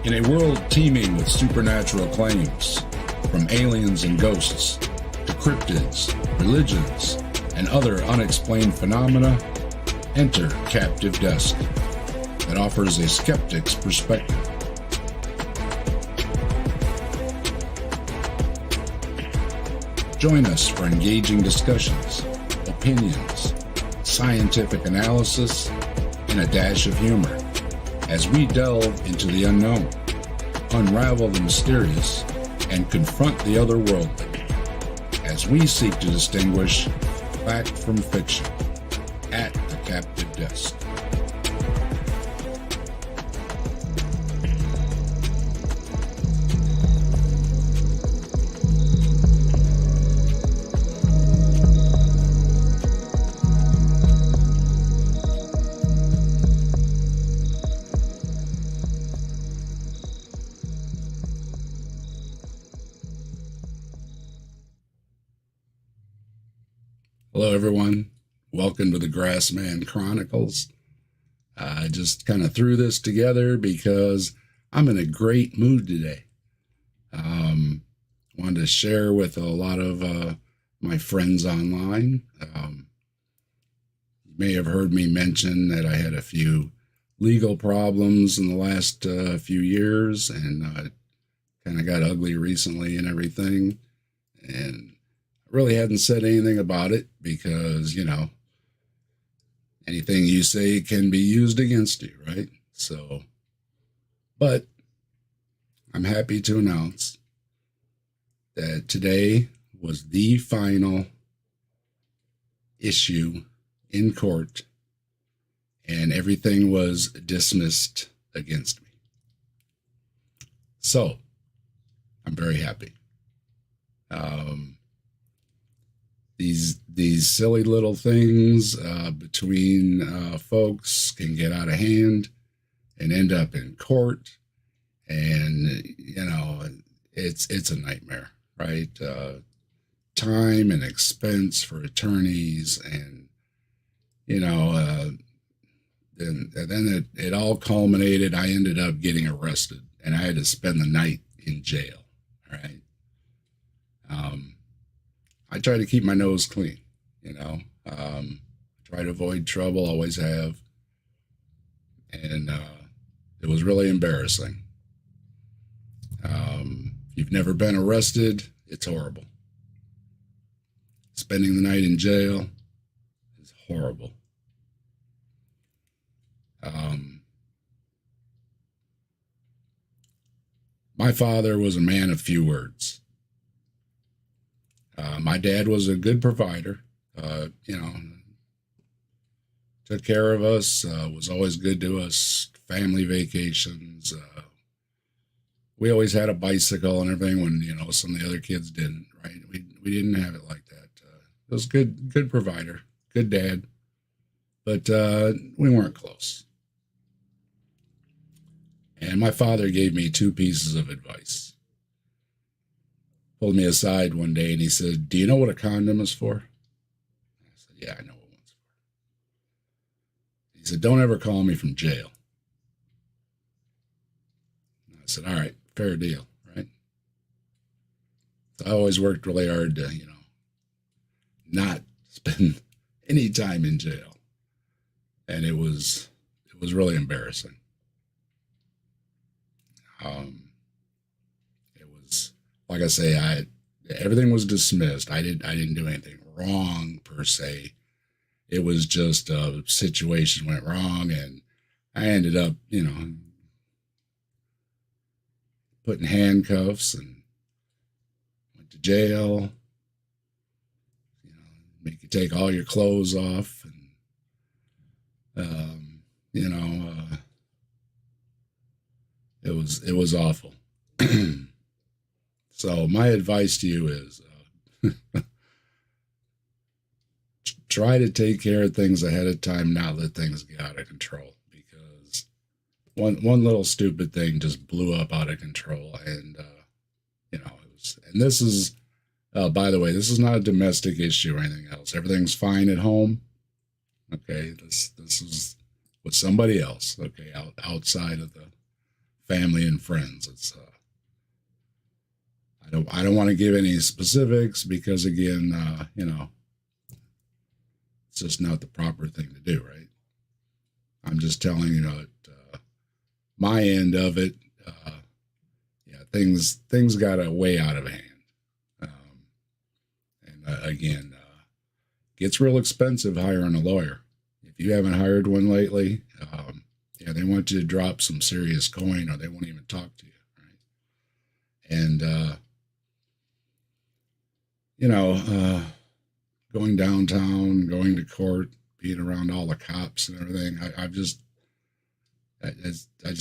In a world teeming with supernatural claims, from aliens and ghosts to cryptids, religions, and other unexplained phenomena, enter Captive Desk that offers a skeptic's perspective. Join us for engaging discussions, opinions, scientific analysis, and a dash of humor as we delve into the unknown, unravel the mysterious, and confront the otherworldly as we seek to distinguish fact from fiction at the Captive Desk. Hello, everyone. Welcome to the Grassman Chronicles. I just kind of threw this together because I'm in a great mood today. Wanted to share with a lot of my friends online. You may have heard me mention that I had a few legal problems in the last few years, and kind of got ugly recently and everything. And really hadn't said anything about it because, anything you say can be used against you, right? So, but I'm happy to announce that today was the final issue in court and everything was dismissed against me. So, I'm very happy. These silly little things between folks can get out of hand and end up in court, and it's a nightmare, right? Time and expense for attorneys, and then it all culminated. I ended up getting arrested, and I had to spend the night in jail. Right. I try to keep my nose clean, try to avoid trouble, always have. And it was really embarrassing. If you've never been arrested, it's horrible. Spending the night in jail is horrible. My father was a man of few words. My dad was a good provider, took care of us, was always good to us, family vacations. We always had a bicycle and everything when, some of the other kids didn't, right? We didn't have it like that. It was good provider, good dad, but we weren't close. And my father gave me two pieces of advice. Pulled me aside one day and he said, "Do you know what a condom is for?" I said, "Yeah, I know what one's for." He said, "Don't ever call me from jail." And I said, "All right, fair deal, right?" So I always worked really hard to, not spend any time in jail. And it was really embarrassing. It was, like I say, everything was dismissed. I didn't do anything wrong per se. It was just a situation went wrong, and I ended up, put in handcuffs and went to jail. Make you take all your clothes off, and it was awful. So my advice to you is try to take care of things ahead of time, not let things get out of control, because one little stupid thing just blew up out of control. And it was, and this is by the way, this is not a domestic issue or anything else. Everything's fine at home. Okay, this is with somebody else, okay, outside of the family and friends. It's I don't want to give any specifics because again, it's just not the proper thing to do, right? I'm just telling my end of it. Things got way out of hand, and again, gets real expensive hiring a lawyer. If you haven't hired one lately, they want you to drop some serious coin, or they won't even talk to you, right? And going downtown, going to court, being around all the cops and everything, I just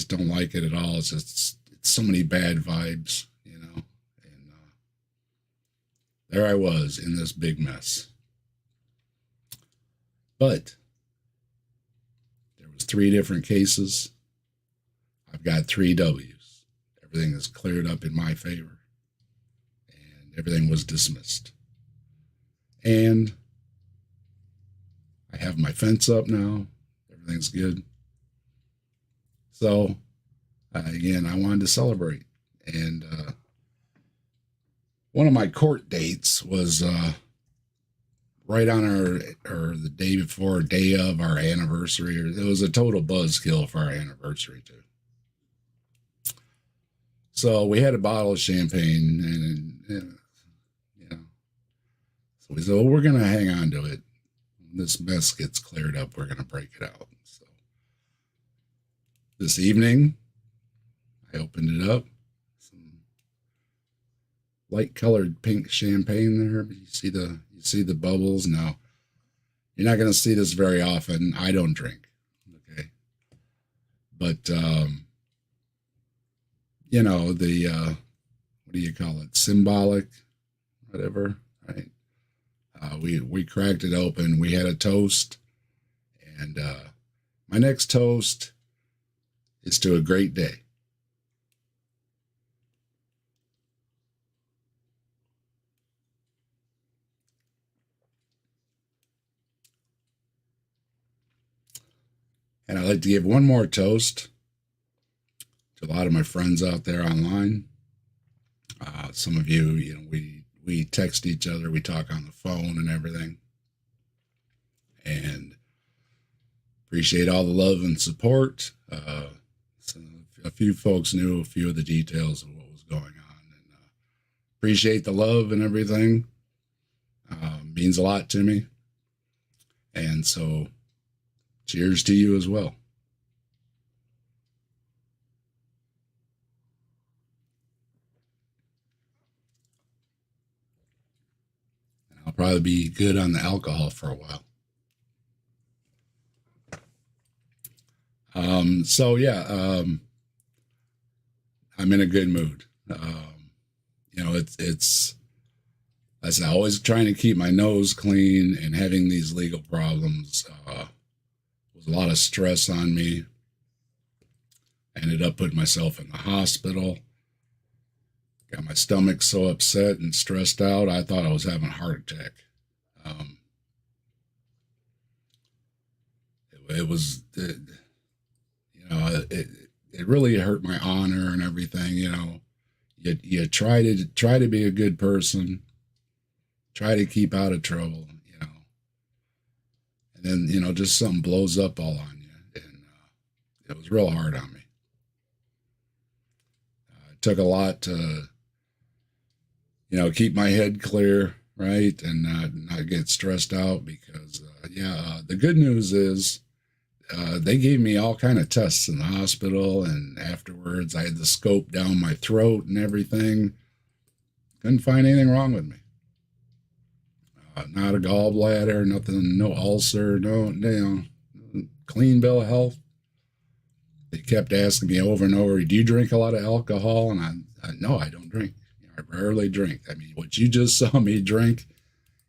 don't like it at all. It's so many bad vibes, and there I was in this big mess. But there was 3 different cases. I've got 3 W's. Everything is cleared up in my favor, and everything was dismissed. And I have my fence up now. Everything's good. So, again, I wanted to celebrate. And one of my court dates was right on or the day before, day of our anniversary. It was a total buzzkill for our anniversary, too. So we had a bottle of champagne, and so we said, well, we're going to hang on to it. When this mess gets cleared up, we're going to break it out. So this evening, I opened it up. Some light colored pink champagne there. You see the bubbles. Now, you're not going to see this very often. I don't drink. Okay. But, the, what do you call it? Symbolic, whatever, right? We cracked it open. We had a toast. And my next toast is to a great day. And I'd like to give one more toast to a lot of my friends out there online. Some of you, we text each other, we talk on the phone and everything. And appreciate all the love and support. So a few folks knew a few of the details of what was going on. And appreciate the love and everything. Means a lot to me. And so cheers to you as well. I'll probably be good on the alcohol for a while. I'm in a good mood. It's as I always trying to keep my nose clean, and having these legal problems was a lot of stress on me. I ended up putting myself in the hospital. Got my stomach so upset and stressed out, I thought I was having a heart attack. It really hurt my honor and everything. You try to be a good person, try to keep out of trouble, and then just something blows up all on you, and it was real hard on me. It took a lot to keep my head clear, right, and not get stressed out, because the good news is they gave me all kind of tests in the hospital, and afterwards I had the scope down my throat and everything. Couldn't find anything wrong with me. Not a gallbladder, nothing, no ulcer, no, clean bill of health. They kept asking me over and over, do you drink a lot of alcohol? And I no, I don't drink. I rarely drink. I mean, what you just saw me drink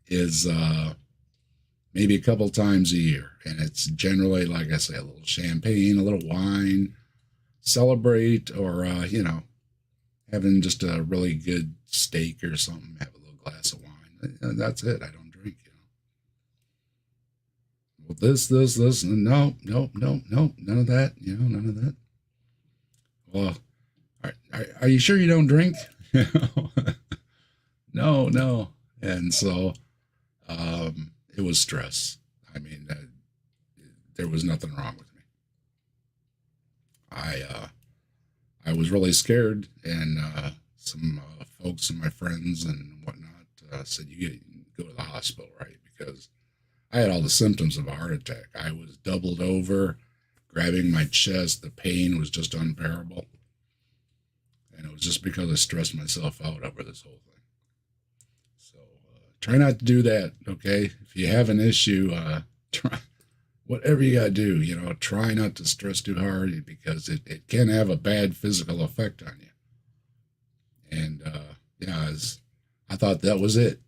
is maybe a couple times a year. And it's generally, like I say, a little champagne, a little wine, celebrate, or, having just a really good steak or something, have a little glass of wine. And that's it. I don't drink, Well, this, no, none of that, none of that. well, are you sure you don't drink? No, no. And so it was stress. I mean, there was nothing wrong with me. I was really scared, and some folks and my friends and whatnot said you go to the hospital, right? Because I had all the symptoms of a heart attack. I was doubled over, grabbing my chest. The pain was just unbearable, and it was just because I stressed myself out over this whole thing. So try not to do that, okay? If you have an issue, try whatever you got to do, try not to stress too hard because it can have a bad physical effect on you. And, I thought that was it,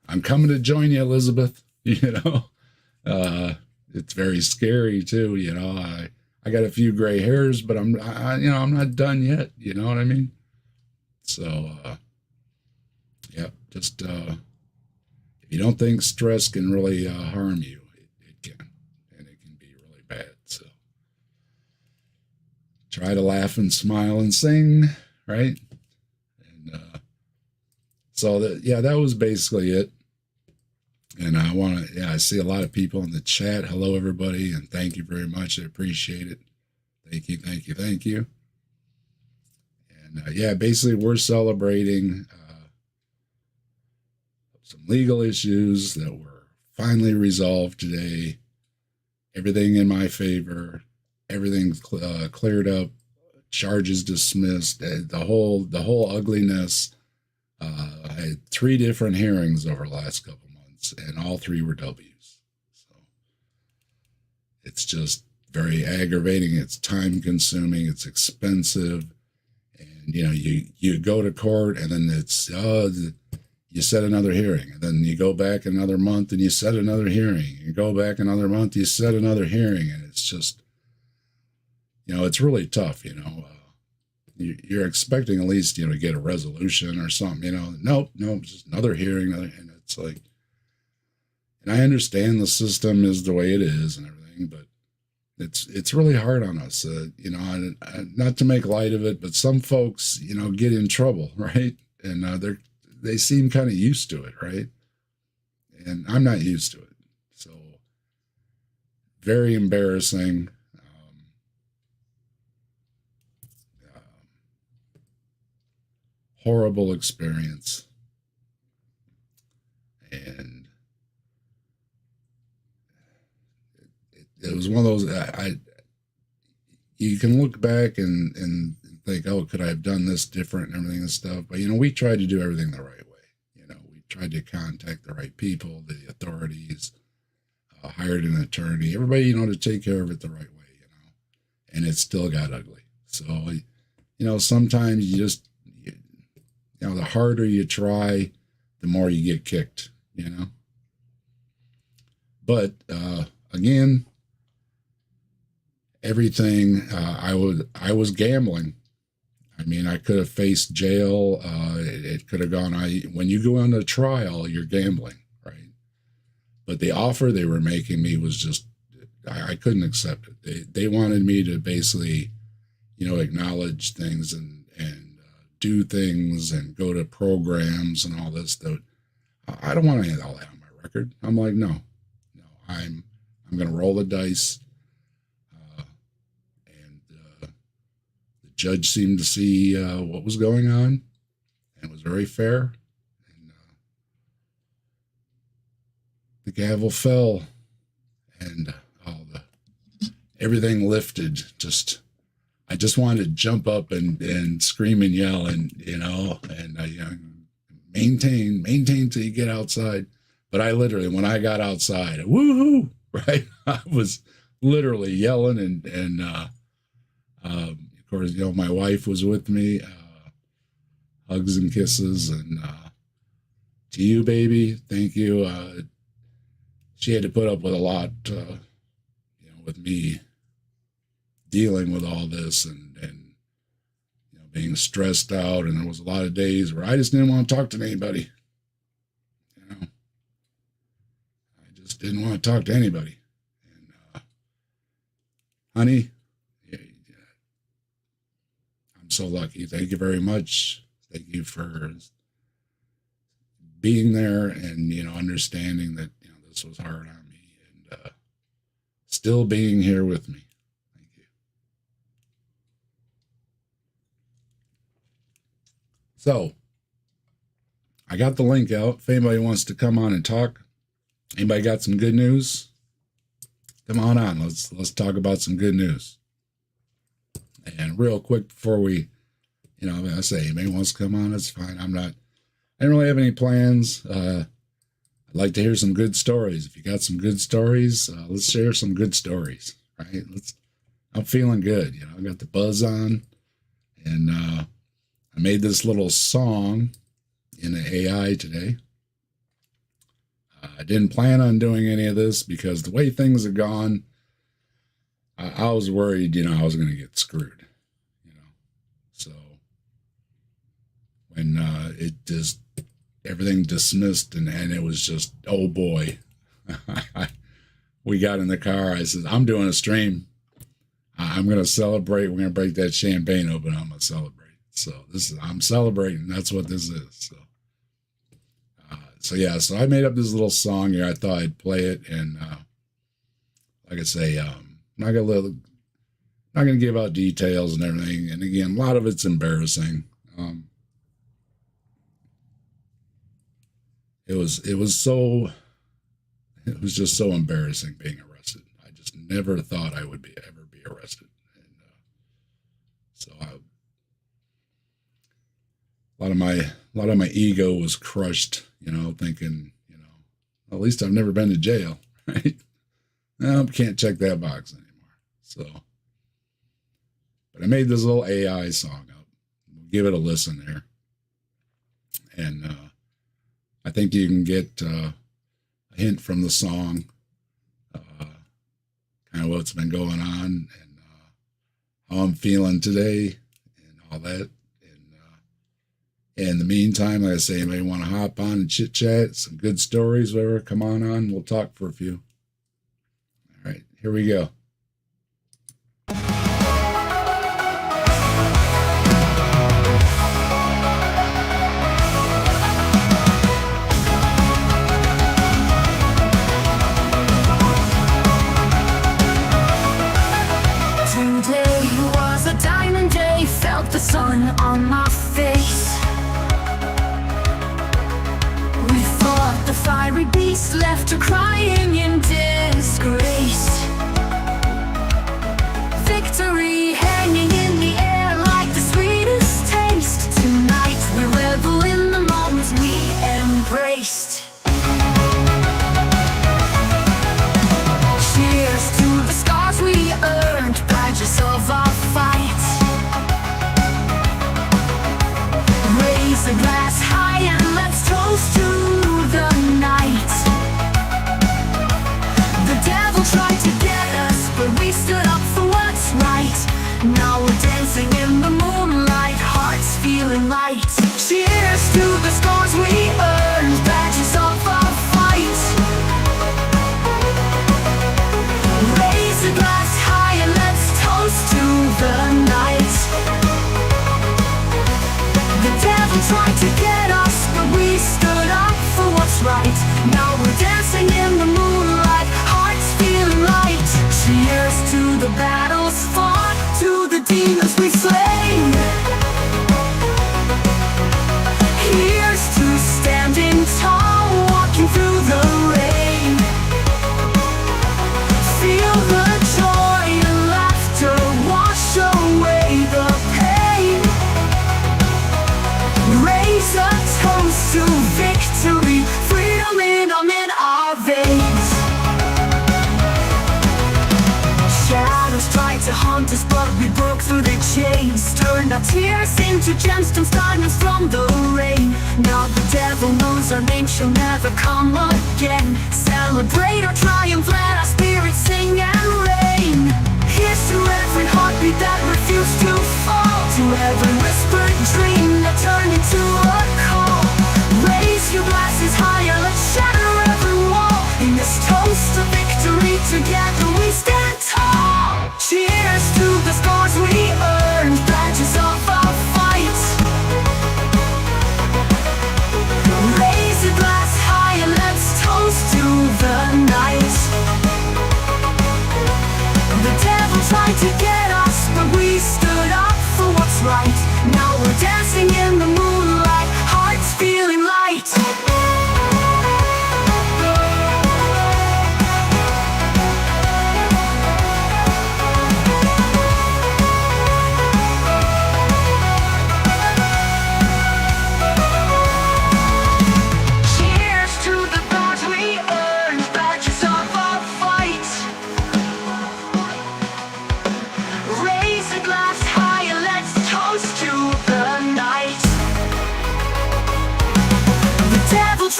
I'm coming to join you, Elizabeth, it's very scary too, I got a few gray hairs, but I'm not done yet. You know what I mean? So, yeah, just, if you don't think stress can really harm you, it can, and it can be really bad. So try to laugh and smile and sing, right? And that was basically it. And I see a lot of people in the chat. Hello, everybody, and thank you very much. I appreciate it. Thank you, thank you, thank you. And basically, we're celebrating some legal issues that were finally resolved today. Everything in my favor. Everything cleared up. Charges dismissed. The whole ugliness. I had 3 different hearings over the last couple months, and all 3 were W's. So it's just very aggravating. It's time consuming. It's expensive. And, you go to court and then it's, you set another hearing, and then you go back another month and you set another hearing. You go back another month, you set another hearing. And it's just, it's really tough, You're expecting at least, to get a resolution or something, Nope, just another hearing. And it's like, and I understand the system is the way it is and everything, but it's really hard on us, not to make light of it, but some folks, get in trouble, right? And they seem kind of used to it, right? And I'm not used to it. So very embarrassing. Horrible experience. And it was one of those, you can look back and think, oh, could I have done this different and everything and stuff? But, we tried to do everything the right way. We tried to contact the right people, the authorities, hired an attorney, everybody, to take care of it the right way, and it still got ugly. So, sometimes you just, the harder you try, the more you get kicked, But, again, everything, I was gambling. I mean, I could have faced jail. It could have gone, when you go on a trial, you're gambling, right? But the offer they were making me was just, I couldn't accept it. They wanted me to basically, acknowledge things and do things and go to programs and all this. That I don't want any of all that on my record. I'm like, no, I'm going to roll the dice. The judge seemed to see what was going on, and was very fair. And the gavel fell, and everything lifted. I just wanted to jump up and scream and yell and maintain till you get outside. But I literally, when I got outside, woohoo, right? I was literally yelling and of course, my wife was with me, hugs and kisses, and to you, baby, thank you. She had to put up with a lot, with me dealing with all this and being stressed out. And there was a lot of days where I just didn't want to talk to anybody. I just didn't want to talk to anybody. And honey, so lucky. Thank you very much. Thank you for being there and, understanding that, this was hard on me and still being here with me. Thank you. So I got the link out. If anybody wants to come on and talk, anybody got some good news? Come on. Let's talk about some good news. And real quick before we, I say anybody wants to come on, it's fine. I didn't really have any plans. I'd like to hear some good stories. If you got some good stories, let's share some good stories, right? I'm feeling good. I got the buzz on, and I made this little song in the AI today. I didn't plan on doing any of this because the way things have gone, I was worried, I was going to get screwed, So when everything dismissed and it was just, oh boy, we got in the car. I said, I'm doing a stream. I'm going to celebrate. We're going to break that champagne open. I'm going to celebrate. So I'm celebrating. That's what this is. So I made up this little song here. I thought I'd play it. And like I say, I'm not going to give out details and everything. And again, a lot of it's embarrassing. It was just so embarrassing being arrested. I just never thought I would ever be arrested. And a lot of my ego was crushed, thinking, at least I've never been to jail, right? No, can't check that box anymore. So, but I made this little AI song up. We'll give it a listen here. And I think you can get a hint from the song, kind of what's been going on and how I'm feeling today and all that. And in the meantime, like I say, anybody want to hop on and chit chat, some good stories, whatever, come on. We'll talk for a few. All right, here we go. The sun on my face. We fought the fiery beast, left her crying in disgrace. Victory hanging in the air like the sweetest taste. Tonight we revel in the moment we embraced. Cheers to the scars we earned, badges of our fight. Raise a glass high and let's toast to the night. The devil tried to get us, but we stood up for what's right. Now we're dancing in the moonlight, hearts feeling light. Cheers to the scars we earned, badges of our fight. Raise a glass high and let's toast to the night. Tried to get us, but we stood up for what's right. Now we're dancing in the moonlight, hearts feeling light. Cheers to the battles fought, to the demons we slain. Here's to standing tall, walking through the rain. Feel the joy and laughter wash away the pain. Raise a toast to victory, freedom in our veins. Shadows tried to haunt us, but we broke through the chains. Turned our tears into gemstones, diamonds from the rain. Now the devil knows our name, she'll never come again. Celebrate our triumph, let our spirits sing and reign. Here's to every heartbeat that refused to fall, to every whispered dream that turned into a call. Raise your glasses higher, let's shatter every wall. In this toast of victory, together we stand tall. Cheers to the scars we earned, badges of our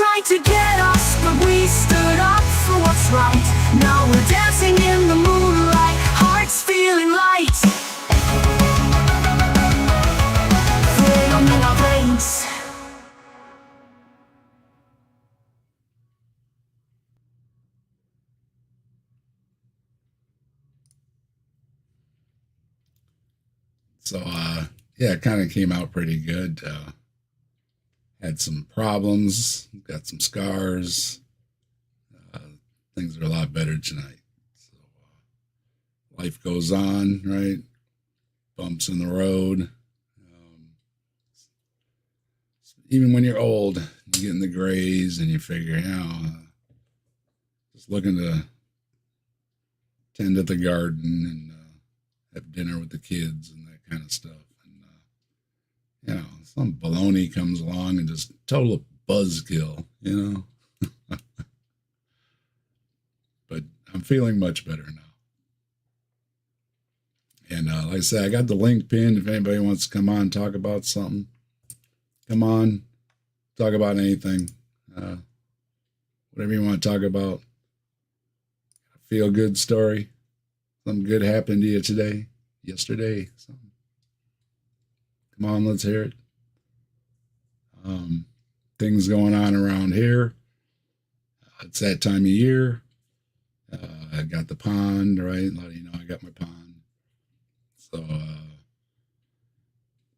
tried to get us, but we stood up for what's right. Now we're dancing in the moonlight, hearts feeling light. Freedom in our veins. So, yeah, it kind of came out pretty good. Had some problems, got some scars. Uh, Things are a lot better tonight. So, life goes on, right? Bumps in the road. Even when you're old, you get in the grays and you figure, just looking to tend to the garden and have dinner with the kids and that kind of stuff. And, some baloney comes along and just total buzzkill, But I'm feeling much better now. And like I said, I got the link pinned. If anybody wants to come on and talk about something, come on, talk about anything. Whatever you want to talk about. A feel good story. Something good happened to you today, yesterday, something. Come on, let's hear it. Things going on around here. It's that time of year. I got the pond, right? A lot of you know I got my pond. So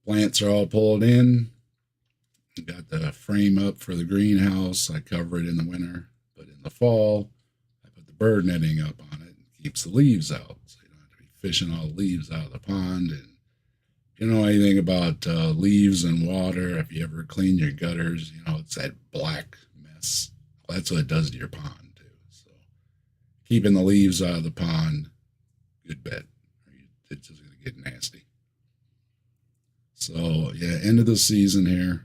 plants are all pulled in. Got the frame up for the greenhouse. I cover it in the winter, but in the fall, I put the bird netting up on it. It keeps the leaves out, so you don't have to be fishing all the leaves out of the pond. And if you know anything about leaves and water, if you ever clean your gutters, it's that black mess. Well, that's what it does to your pond too. So keeping the leaves out of the pond, good bet. It's just going to get nasty. So yeah, end of the season here.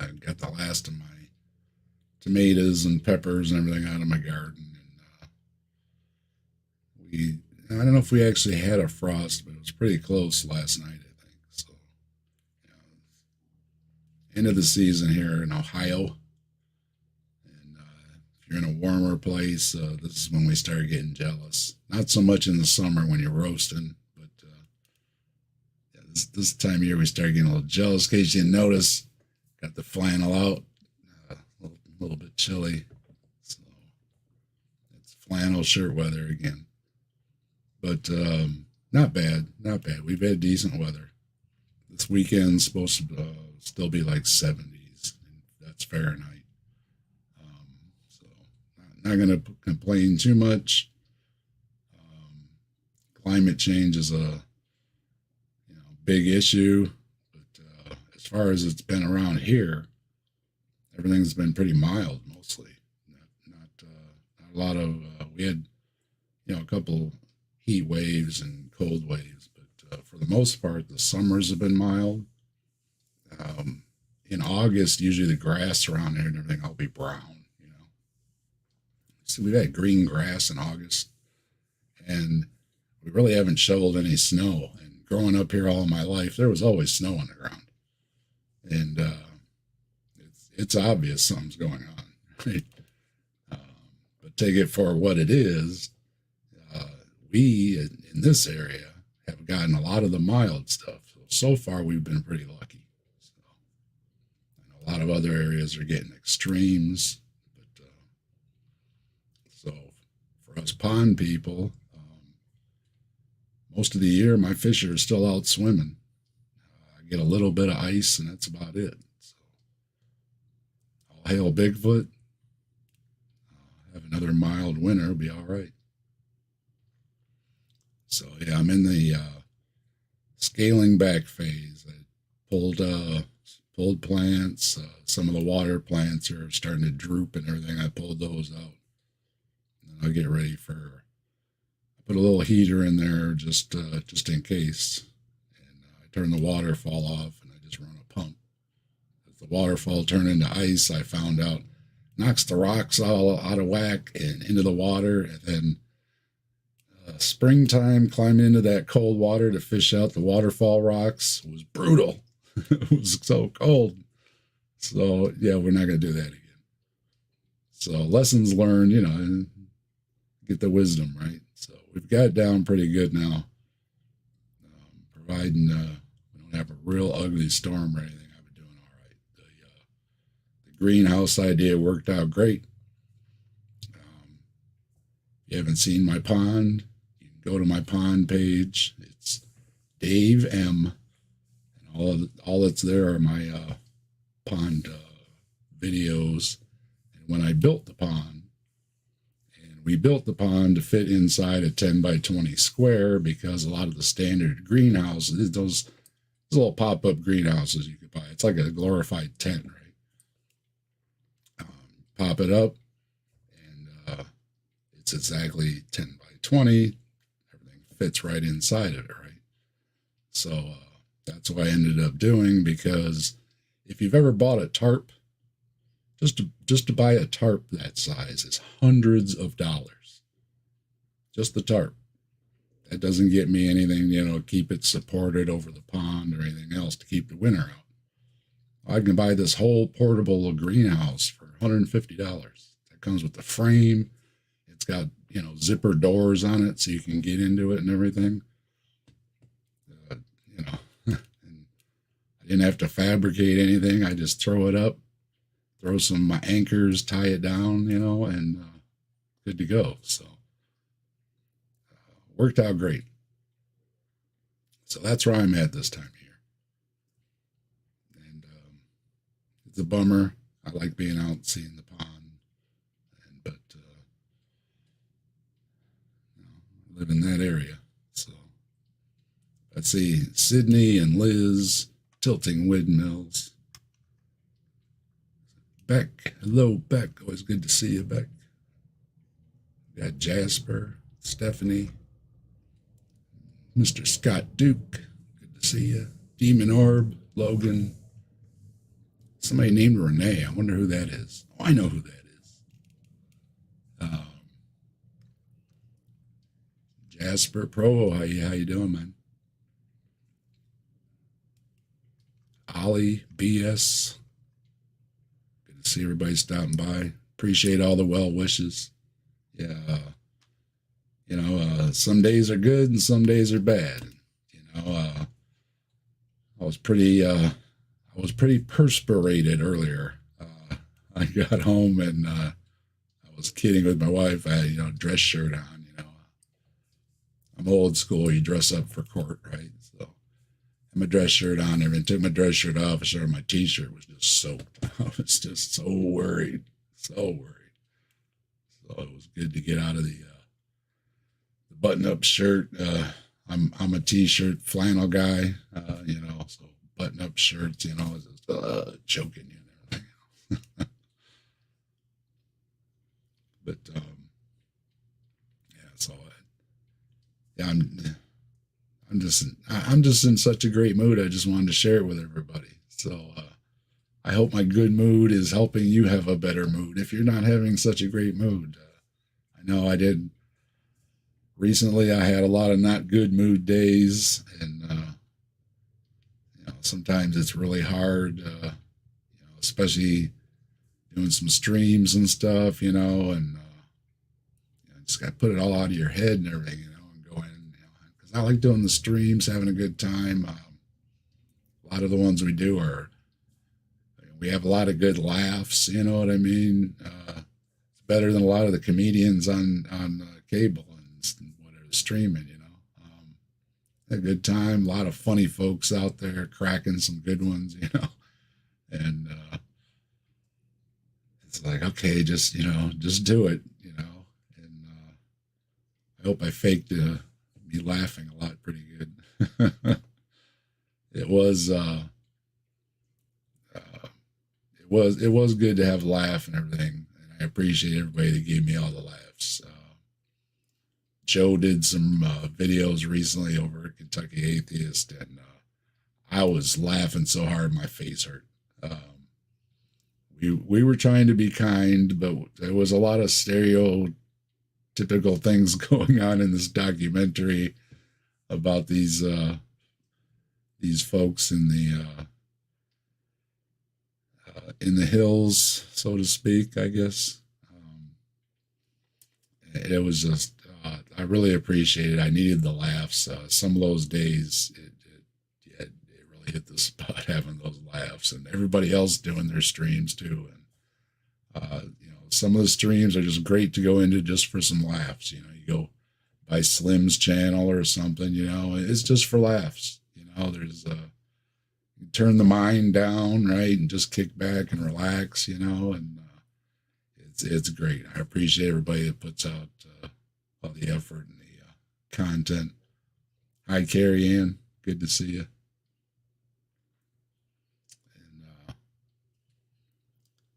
I got the last of my tomatoes and peppers and everything out of my garden. And I don't know if we actually had a frost, but it was pretty close last night, I think. So, end of the season here in Ohio. And if you're in a warmer place, this is when we start getting jealous. Not so much in the summer when you're roasting, but this time of year we start getting a little jealous. In case you didn't notice, got the flannel out, a little bit chilly. So it's flannel shirt weather again. But not bad. We've had decent weather. This weekend's supposed to still be like 70s. That's Fahrenheit. So not going to complain too much. Climate change is a big issue. But as far as it's been around here, everything's been pretty mild mostly. Not a lot of. We had a couple heat waves and cold waves, but for the most part, the summers have been mild. In August, usually the grass around there and everything will be brown, So we've had green grass in August, and we really haven't shoveled any snow. And growing up here all my life, there was always snow on the ground, and it's obvious something's going on, right? But take it for what it is. We in this area have gotten a lot of the mild stuff. So far, we've been pretty lucky. So, and a lot of other areas are getting extremes. But so for us pond people, most of the year my fish are still out swimming. I get a little bit of ice, and that's about it. So all hail Bigfoot. Have another mild winter, it'll be all right. So yeah, I'm in the scaling back phase. I pulled plants. Some of the water plants are starting to droop and everything. I pulled those out. And I'll get ready for. I put a little heater in there just in case. And I turn the waterfall off and I just run a pump. If the waterfall turned into ice, I found out, knocks the rocks all out of whack and into the water, and then. Springtime climbing into that cold water to fish out the waterfall rocks was brutal. It was so cold. So yeah, we're not going to do that again. So lessons learned, and get the wisdom, right? So we've got it down pretty good now. Providing we don't have a real ugly storm or anything, I've been doing all right. The greenhouse idea worked out great. If you haven't seen my pond, you can go to my pond page. It's Dave M. And all that's there are my pond videos. And when I built the pond, and we built the pond to fit inside a 10 by 20 square, because a lot of the standard greenhouses, those little pop-up greenhouses you could buy, it's like a glorified tent, right? Pop it up, and it's exactly 10 by 20. Everything fits right inside of it, right? So that's what I ended up doing, because if you've ever bought a tarp, just to buy a tarp that size is hundreds of dollars. Just the tarp. That doesn't get me anything, keep it supported over the pond or anything else to keep the winter out. I can buy this whole portable greenhouse for $150. That comes with the frame. It's got, zipper doors on it so you can get into it and everything. And I didn't have to fabricate anything. I just throw it up, throw some anchors, tie it down, and good to go. So worked out great. So that's where I'm at this time of year. And it's a bummer. I like being out and seeing the pond. But I live in that area. So let's see, Sydney and Liz, Tilting Windmills. Beck, hello, Beck. Always good to see you, Beck. Got Jasper, Stephanie, Mr. Scott Duke. Good to see you. Demon Orb, Logan. Somebody named Renee. I wonder who that is. Oh, I know who that is. Jasper Provo, how you doing, man? Ollie BS. Good to see everybody stopping by. Appreciate all the well wishes. Yeah, some days are good and some days are bad. I was pretty perspirated earlier. I got home and I was kidding with my wife. I had a dress shirt on. I'm old school. You dress up for court, right? So I had my dress shirt on. I took my dress shirt off. I started my T-shirt was just soaked. I was just so worried. So it was good to get out of the button-up shirt. I'm a T-shirt flannel guy, so button-up shirts, just choking you and everything. But I'm just in such a great mood. I just wanted to share it with everybody. So I hope my good mood is helping you have a better mood. If you're not having such a great mood, I know I did. Recently, I had a lot of not good mood days, and sometimes it's really hard, especially doing some streams and stuff, and just got to put it all out of your head and everything, and go in, because I like doing the streams, having a good time. A lot of the ones we do we have a lot of good laughs, you know what I mean? It's better than a lot of the comedians on cable and whatever, streaming, a good time, a lot of funny folks out there cracking some good ones, and it's like, okay, just do it, and I hope I faked me laughing a lot pretty good. It was good to have a laugh and everything, and I appreciate everybody that gave me all the laughs. Joe did some videos recently over at Kentucky Atheist, and I was laughing so hard my face hurt. We were trying to be kind, but there was a lot of stereotypical things going on in this documentary about these folks in the in the hills, so to speak, I guess. It was just, I really appreciate it. I needed the laughs. Some of those days, it really hit the spot having those laughs, and everybody else doing their streams too. And some of the streams are just great to go into just for some laughs. You go by Slim's channel or something. It's just for laughs. There's you turn the mind down, right, and just kick back and relax. And it's great. I appreciate everybody that puts out all the effort and the content. Hi, Carrie Ann. Good to see you.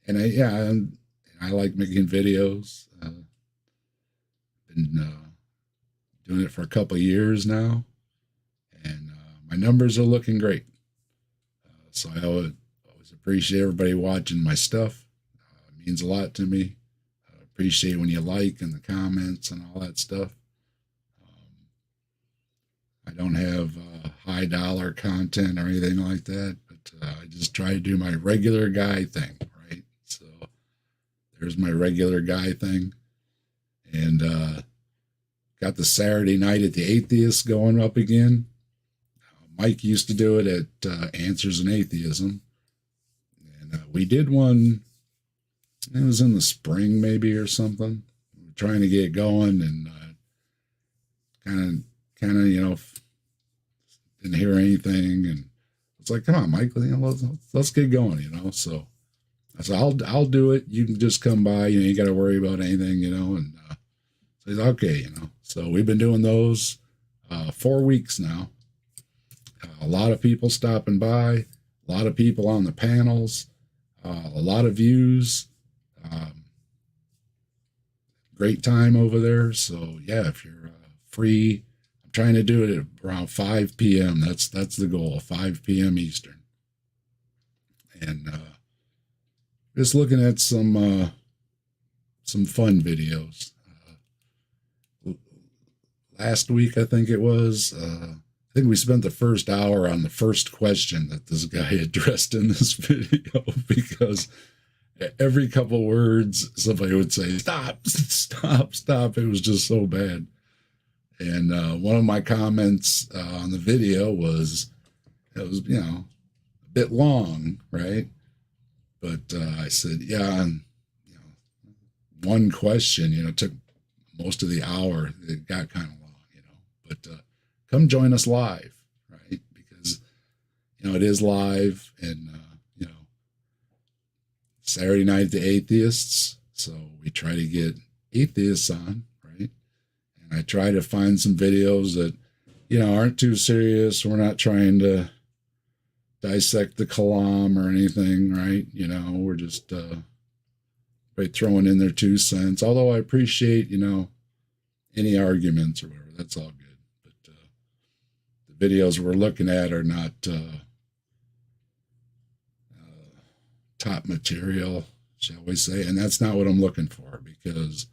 And I like making videos. Been doing it for a couple of years now, and my numbers are looking great. So I always appreciate everybody watching my stuff. It means a lot to me. I appreciate when you like and the comments and all that stuff. I don't have high dollar content or anything like that, but I just try to do my regular guy thing, right? So there's my regular guy thing. And got the Saturday Night at the Atheist going up again. Mike used to do it at Answers in Atheism. And we did one, it was in the spring maybe or something. We were trying to get it going and kind of, didn't hear anything. And it's like, come on, Mike, let's get going, So I said, I'll do it. You can just come by, you got to worry about anything, and so he's okay, So we've been doing those 4 weeks now. A lot of people stopping by, a lot of people on the panels, a lot of views. Great time over there. So yeah, if you're free, I'm trying to do it at around 5 p.m. That's the goal, 5 p.m. Eastern. And just looking at some fun videos. Last week, I think it was. I think we spent the first hour on the first question that this guy addressed in this video, because every couple words somebody would say, stop, stop, stop. It was just so bad. And one of my comments on the video was, it was, a bit long, right? But I said, yeah, and, one question, took most of the hour. It got kind of long, but come join us live, right? Because, it is live, and, Saturday Night at the Atheists. So we try to get atheists on, right? And I try to find some videos that, aren't too serious. We're not trying to dissect the Kalam or anything, right? We're just throwing in their 2 cents. Although I appreciate, any arguments or whatever. That's all good. But the videos we're looking at are not top material, shall we say. And that's not what I'm looking for, because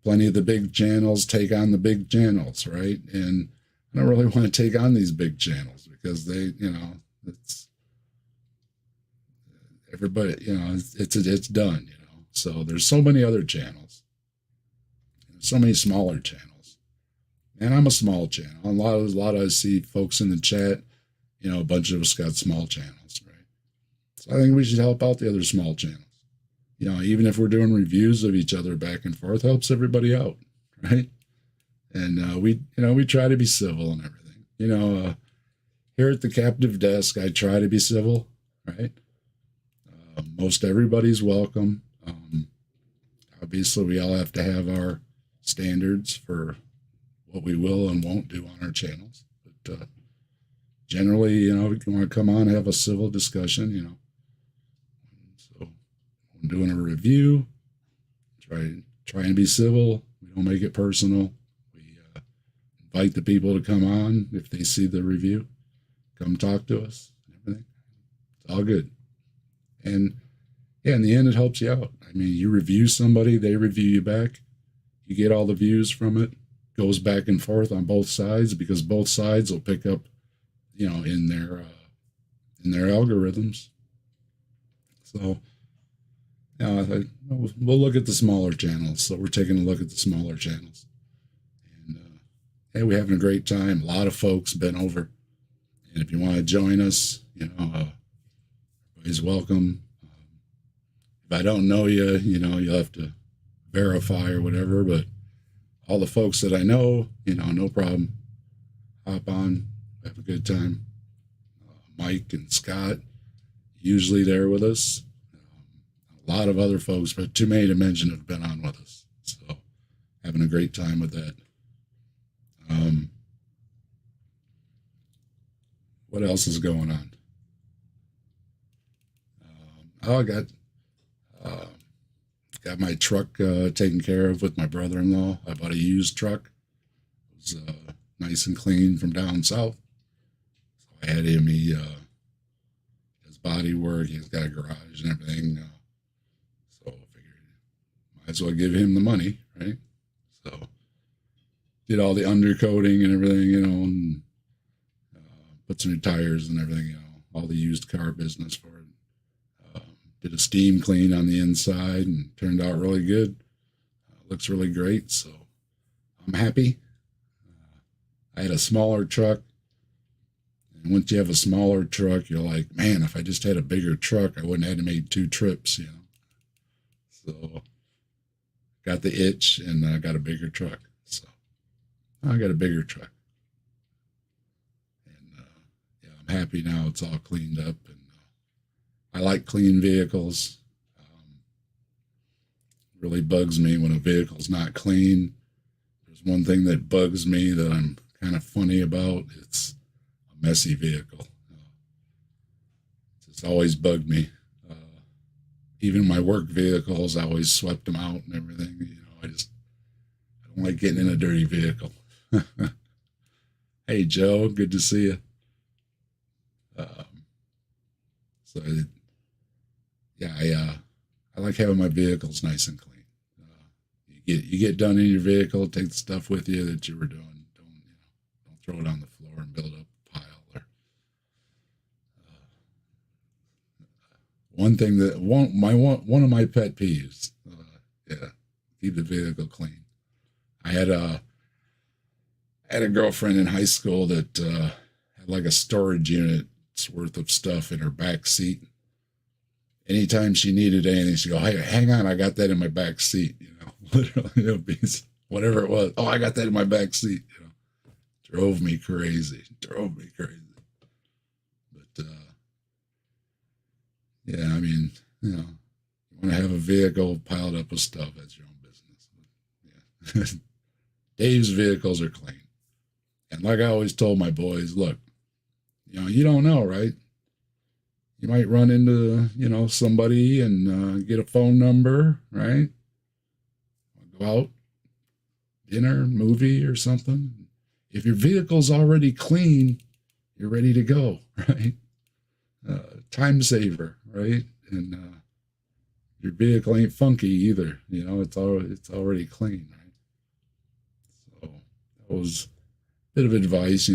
plenty of the big channels take on the big channels, right? And I don't really want to take on these big channels, because they, it's everybody, it's done, So there's so many other channels, so many smaller channels, and I'm a small channel. A lot of I see folks in the chat, a bunch of us got small channels, right? So I think we should help out the other small channels. Even if we're doing reviews of each other back and forth, helps everybody out, right? And we try to be civil and everything. Here at the Captive Desk, I try to be civil, right? Most everybody's welcome. Obviously, we all have to have our standards for what we will and won't do on our channels. But generally, if you want to come on and have a civil discussion, So I'm doing a review. Try and be civil. We don't make it personal. We invite the people to come on if they see the review. Come talk to us and everything. It's all good. And yeah, in the end, it helps you out. I mean, you review somebody, they review you back. You get all the views from it. Goes back and forth on both sides, because both sides will pick up, in their algorithms. So, we'll look at the smaller channels. So we're taking a look at the smaller channels. And hey, we're having a great time. A lot of folks been over. And if you want to join us, everybody's welcome. If I don't know you, you'll have to verify or whatever. But all the folks that I know, no problem. Hop on, have a good time. Mike and Scott, usually there with us. A lot of other folks, but too many to mention, have been on with us. So having a great time with that. What else is going on? I got my truck taken care of with my brother-in-law. I bought a used truck. It was nice and clean from down south. So I had him, his body work. He's got a garage and everything. So I figured might as well give him the money, right? So did all the undercoating and everything, and put some new tires and everything, all the used car business for it. Did a steam clean on the inside and turned out really good. Looks really great, so I'm happy. I had a smaller truck, and once you have a smaller truck, you're like, man, if I just had a bigger truck, I wouldn't have to make 2 trips, So got the itch, and I got a bigger truck. So I got a bigger truck. And I'm happy now. It's all cleaned up, and I like clean vehicles. Really bugs me when a vehicle's not clean. There's one thing that bugs me that I'm kind of funny about. It's a messy vehicle. It's always bugged me. Even my work vehicles, I always swept them out and everything. I don't like getting in a dirty vehicle. Hey, Joe, good to see you. I like having my vehicles nice and clean. You get done in your vehicle, take the stuff with you that you were doing. Don't throw it on the floor and build up a pile. Or one thing that one of my pet peeves. Keep the vehicle clean. I had a girlfriend in high school that had like a storage unit's worth of stuff in her back seat. Anytime she needed anything, she'd go, hey, hang on, I got that in my back seat. Literally, it would be whatever it was. Oh, I got that in my back seat. Drove me crazy. But, you want to have a vehicle piled up with stuff, that's your own business. Yeah. Dave's vehicles are clean. And like I always told my boys, look, you don't know, right? You might run into, somebody and get a phone number, right? Go out, dinner, movie or something. If your vehicle's already clean, you're ready to go, right? Time saver, right? And your vehicle ain't funky either. It's already clean, right? So that was a bit of advice,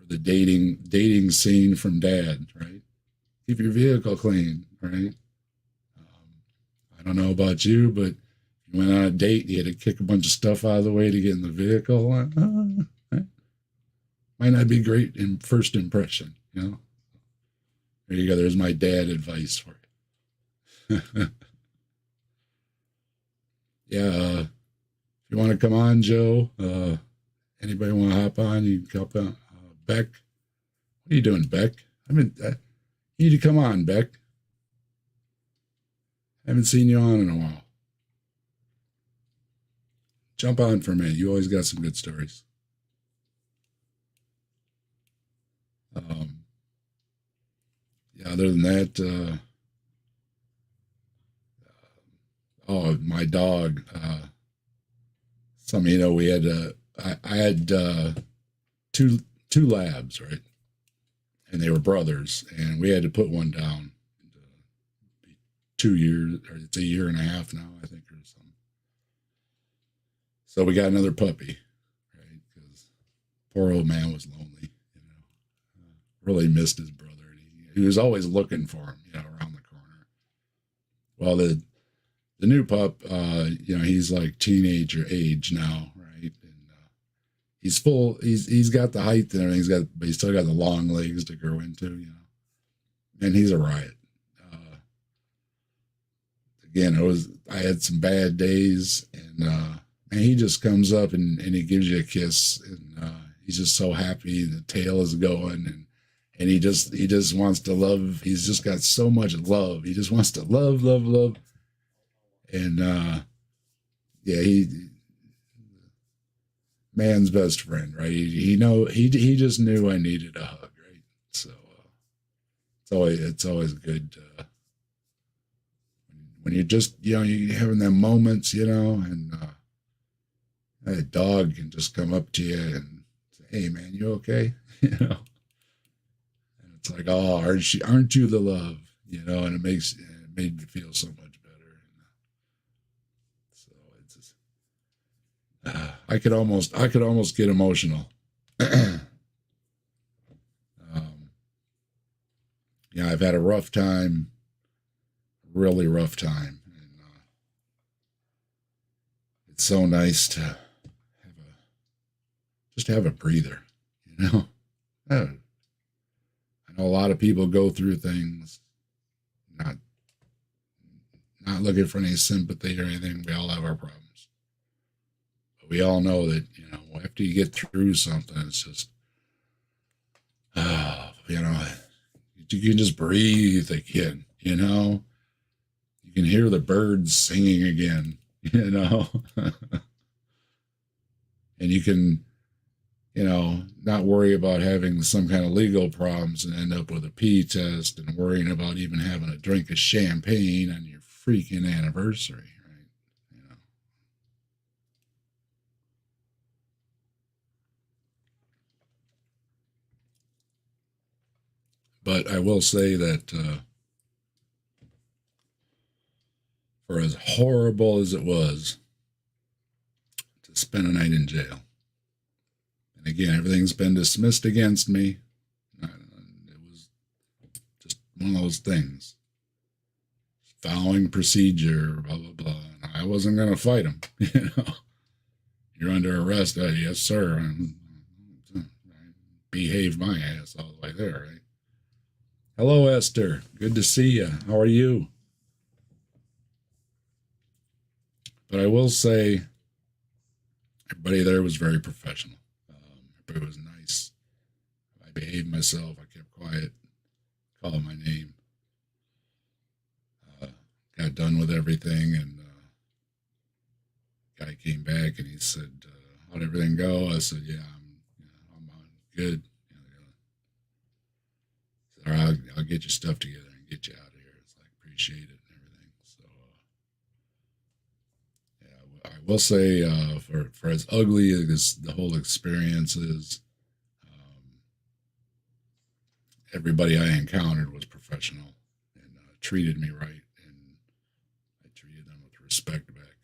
the dating scene from Dad, right? Keep your vehicle clean, right? I don't know about you, but if you went on a date, you had to kick a bunch of stuff out of the way to get in the vehicle. Might not be great in first impression, There you go. There's my dad advice for you. If you want to come on, Joe, anybody want to hop on, you can hop on. Beck, what are you doing, Beck? You need to come on, Beck. Haven't seen you on in a while. Jump on for a minute. You always got some good stories. Other than that, my dog. We had I had two labs, right? And they were brothers, and we had to put one down. 2 years, or it's a year and a half now, I think, or something. So we got another puppy, right? Because poor old man was lonely, really missed his brother. And he he was always looking for him, around the corner. Well, the new pup, he's like teenager age now, right? And he's full. He's got the height and everything. But he's still got the long legs to grow into, And he's a riot. Again, I had some bad days, and he just comes up and he gives you a kiss, and he's just so happy. The tail is going, and he just wants to love. He's just got so much love. He just wants to love, love, love. And he man's best friend, right? He just knew I needed a hug, right? So it's always good when you're just you're having them moments, and a dog can just come up to you and say, "Hey, man, you okay?" And it's like, "Oh, aren't you the love?" And it made me feel so much better. So it's just, I could almost get emotional. I've had a rough time, really rough time, and it's so nice to have a breather. I know a lot of people go through things, not looking for any sympathy or anything. We all have our problems, but we all know that after you get through something, it's just you can just breathe again. You can hear the birds singing again. And you can not worry about having some kind of legal problems and end up with a P test and worrying about even having a drink of champagne on your freaking anniversary, right? But I will say that for as horrible as it was to spend a night in jail, and again, everything's been dismissed against me. It was just one of those things. Following procedure, blah, blah, blah. And I wasn't going to fight him. You're under arrest. Yes, sir. I behaved my ass all the way there, right? Hello, Esther. Good to see you. How are you? But I will say, everybody there was very professional. Everybody was nice. I behaved myself. I kept quiet. Called my name. Got done with everything, and guy came back and he said, "How'd everything go?" I said, "Yeah, I'm good." He said, I'll get your stuff together and get you out of here. It's like, appreciate it and everything. So, I will say, for as ugly as the whole experience is, everybody I encountered was professional and treated me right. Respect back.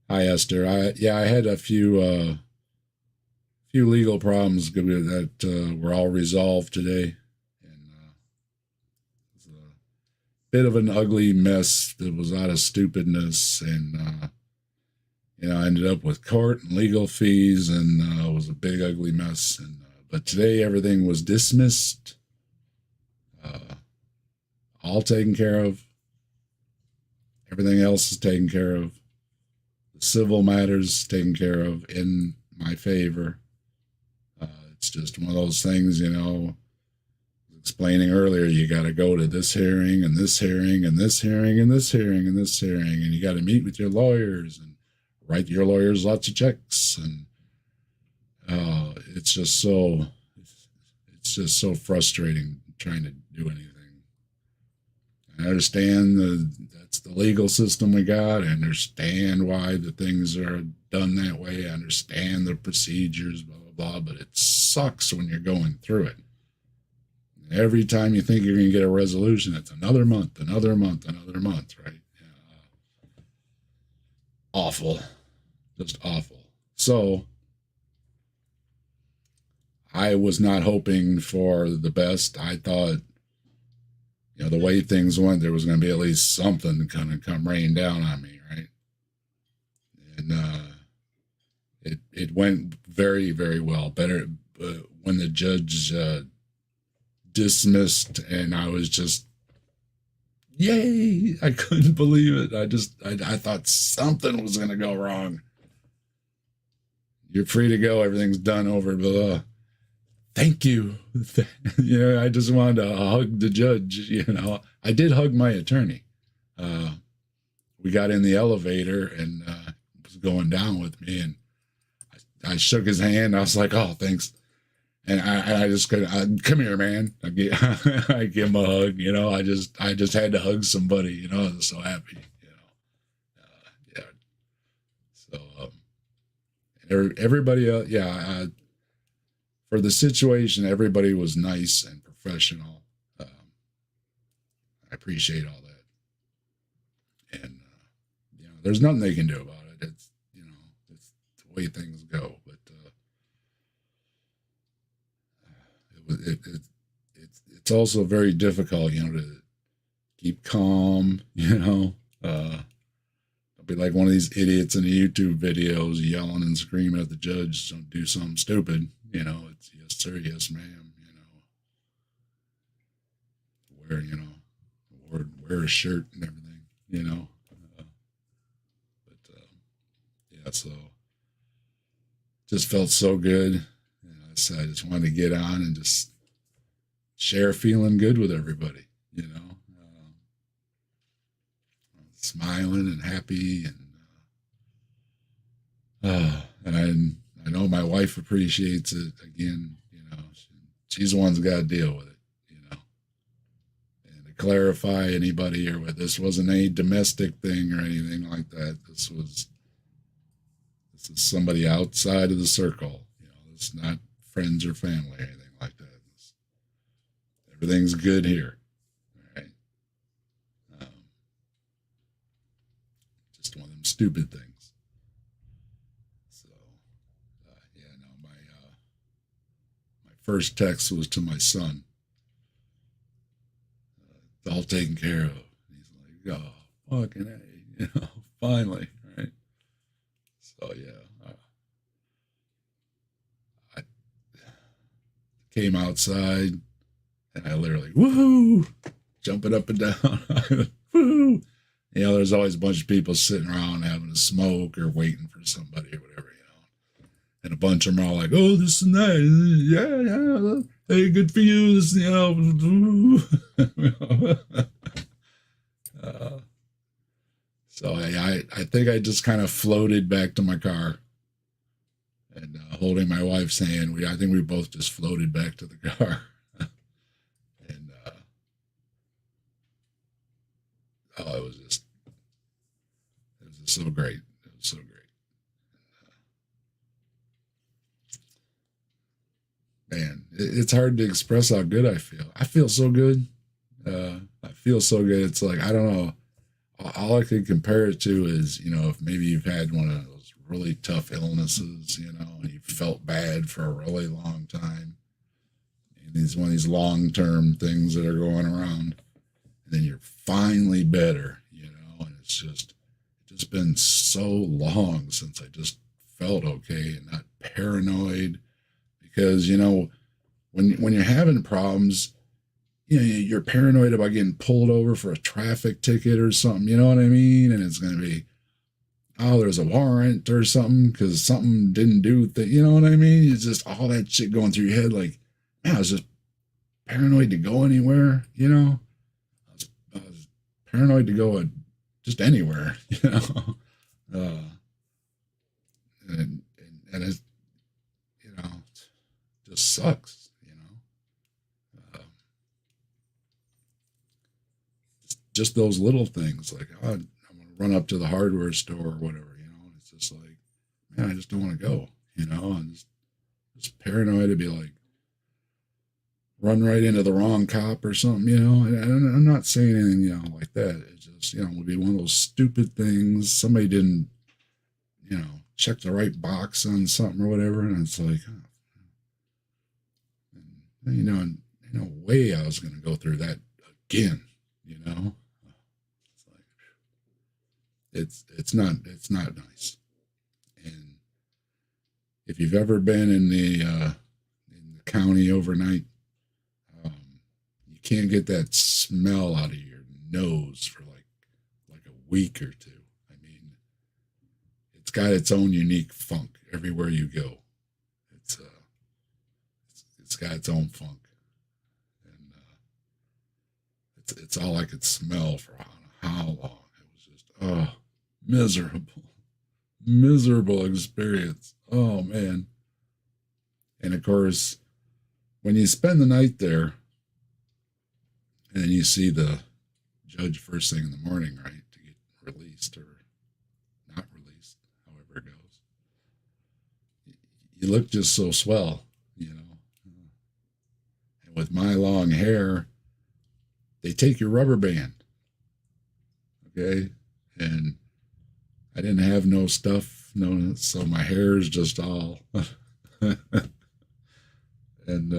Hi, Esther. I had a few legal problems that were all resolved today, and it was a bit of an ugly mess that was out of stupidness, and I ended up with court and legal fees, and it was a big ugly mess. And but today everything was dismissed, all taken care of. Everything else is taken care of. The civil matters taken care of in my favor. It's just one of those things, explaining earlier, you got to go to this hearing and this hearing and this hearing and this hearing and this hearing, and you got to meet with your lawyers and write your lawyers lots of checks, and it's just so frustrating trying to do anything. I understand that's the legal system we got. I understand why the things are done that way. I understand the procedures, blah, blah, blah, but it sucks when you're going through it. Every time you think you're going to get a resolution, it's another month, right? Awful. Just awful. So, I was not hoping for the best. I thought, the way things went, there was going to be at least something kind of come rain down on me, right? And it went very, very well. Better when the judge dismissed, and I was just, yay! I couldn't believe it. I thought something was going to go wrong. You're free to go. Everything's done, over. Blah, blah. Thank you. I just wanted to hug the judge. I did hug my attorney. We got in the elevator, and was going down with me, and I shook his hand. I was like, "Oh, thanks." And I just couldn't. Come here, man. I give him a hug. I just had to hug somebody. I was so happy. Yeah. So everybody else, for the situation, everybody was nice and professional. I appreciate all that. And there's nothing they can do about it. It's it's the way things go. But it's also very difficult, to keep calm. I'll be like one of these idiots in the YouTube videos yelling and screaming at the judge, don't do something stupid. It's yes sir, yes ma'am. Wear a shirt and everything. So just felt so good. So I just wanted to get on and just share feeling good with everybody, smiling and happy, and I know my wife appreciates it. Again, she's the one that's got to deal with it, and to clarify anybody here, with this wasn't a domestic thing or anything like that. This is somebody outside of the circle. It's not friends or family or anything like that. Everything's good here. All right. Just one of them stupid things. So, my first text was to my son. It's all taken care of. He's like, oh, fucking A, finally, right? So, yeah. I came outside, and I literally, woohoo, jumping up and down. Woohoo. There's always a bunch of people sitting around having a smoke or waiting for somebody or whatever, And a bunch of them are all like, oh, this and that. Yeah. Hey, good for you. This, So I think I just kind of floated back to my car, and holding my wife's hand, I think we both just floated back to the car. And it was just so great. It was so great. Man, it's hard to express how good I feel. I feel so good. I feel so good. It's like, I don't know. All I could compare it to is, if maybe you've had one of those really tough illnesses, and you felt bad for a really long time. And it's one of these long-term things that are going around. And then you're finally better, and it's just been so long since I just felt okay and not paranoid. Because, when you're having problems, you're paranoid about getting pulled over for a traffic ticket or something, you know what I mean? And it's going to be, oh, there's a warrant or something because something didn't do, you know what I mean? It's just all that shit going through your head like, man, I was just paranoid to go anywhere, I was paranoid to go just anywhere, and it's, just sucks, just those little things like, oh, I'm going to run up to the hardware store or whatever, and it's just like, man, I just don't want to go, I'm just paranoid to be like, run right into the wrong cop or something, and I'm not saying anything, like that. It's just, would be one of those stupid things. Somebody didn't, check the right box on something or whatever. And it's like, and no way I was going to go through that again. It's like it's not nice. And if you've ever been in the county overnight, you can't get that smell out of your nose for like a week or two. I mean, it's got its own unique funk everywhere you go. It's got its own funk, and it's all I could smell for I don't know how long. It was just miserable experience. Oh man! And of course, when you spend the night there, and then you see the judge first thing in the morning, right, to get released or not released, however it goes, you look just so swell. And with my long hair, they take your rubber band, okay? And I didn't have no stuff, so my hair is just all, and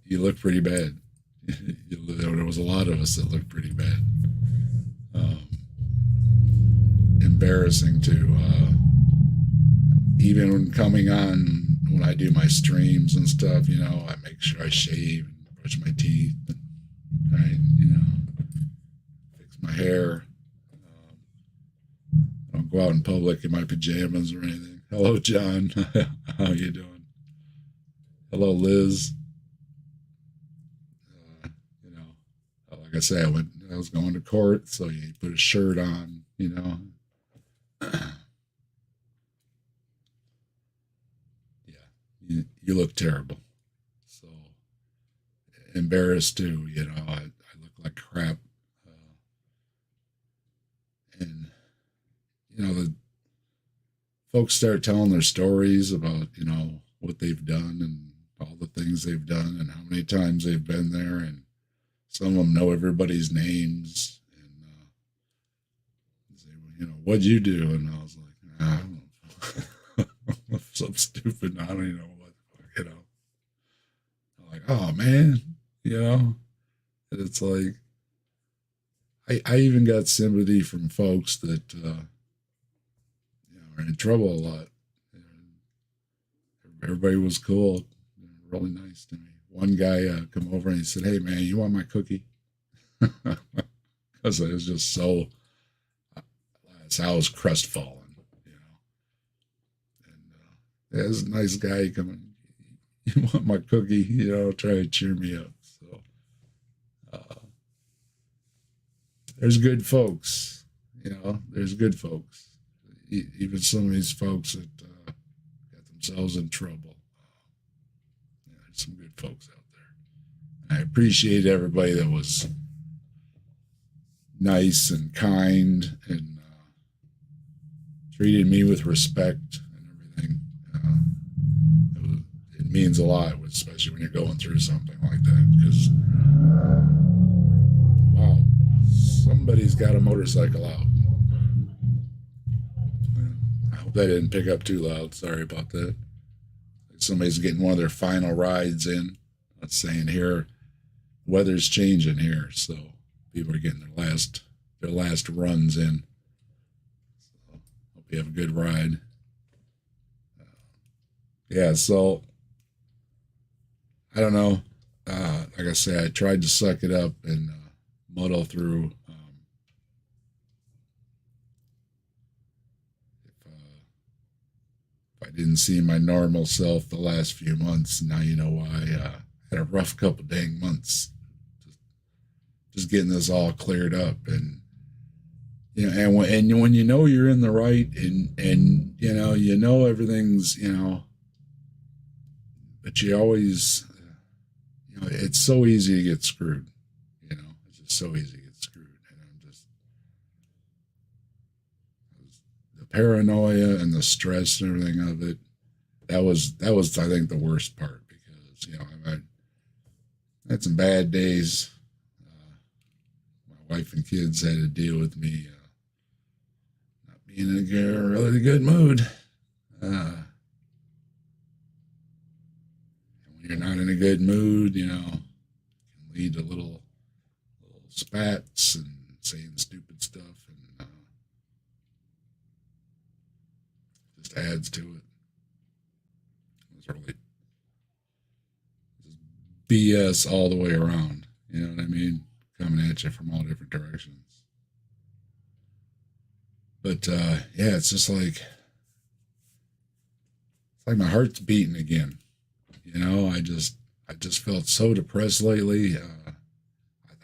you look pretty bad. There was a lot of us that looked pretty bad. Embarrassing too. Even when coming on, when I do my streams and stuff, I make sure I shave and brush my teeth, right? Fix my hair. I don't go out in public in my pajamas or anything. Hello, John. How you doing? Hello, Liz. Like I say, I was going to court, so you put a shirt on, Yeah, you look terrible. So embarrassed too, I look like crap. And, the folks start telling their stories about, what they've done and all the things they've done and how many times they've been there. And some of them know everybody's names, and say, well, what'd you do? And I was like, I don't know. I'm so stupid. I don't even know what, I'm like, oh man, and it's like, I even got sympathy from folks that, are in trouble a lot. Everybody was cool, really nice to me. One guy come over and he said, "Hey man, you want my cookie?" Because I was just so, I was crestfallen, And yeah, this nice guy coming, "You want my cookie?" Try to cheer me up. So there's good folks, there's good folks. Even some of these folks that got themselves in trouble. There's some good folks out there. I appreciate everybody that was nice and kind and treated me with respect and everything. It means a lot, especially when you're going through something like that, because, wow, somebody's got a motorcycle out. I hope that didn't pick up too loud. Sorry about that. Somebody's getting one of their final rides in. That's saying here, weather's changing here, so people are getting their last runs in. So hope you have a good ride. Yeah, so I don't know. Like I say, I tried to suck it up and muddle through. If I didn't see my normal self the last few months, now you know why. I had a rough couple dang months. Just getting this all cleared up, and and when you're in the right, and everything's but you always it's so easy to get screwed. It's just so easy to get screwed, and the paranoia and the stress and everything of it. That was I think the worst part, because I had some bad days. My wife and kids had to deal with me not being in a really good mood. when you're not in a good mood, can lead to little spats and saying stupid stuff, and just adds to it. It's really BS all the way around. You know what I mean? Coming at you from all different directions. But yeah, it's just like my heart's beating again. I just felt so depressed lately.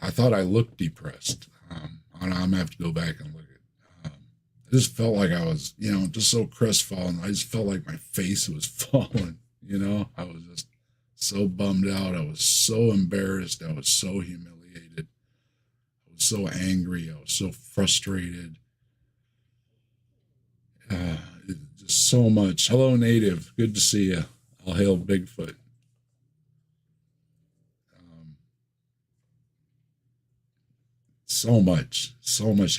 I thought I looked depressed. I'm gonna have to go back and look at. I just felt like I was, just so crestfallen. I just felt like my face was falling. I was just so bummed out. I was so embarrassed. I was so humiliated. I was so angry. I was so frustrated. Just so much. Hello, Native. Good to see you. All hail Bigfoot. So much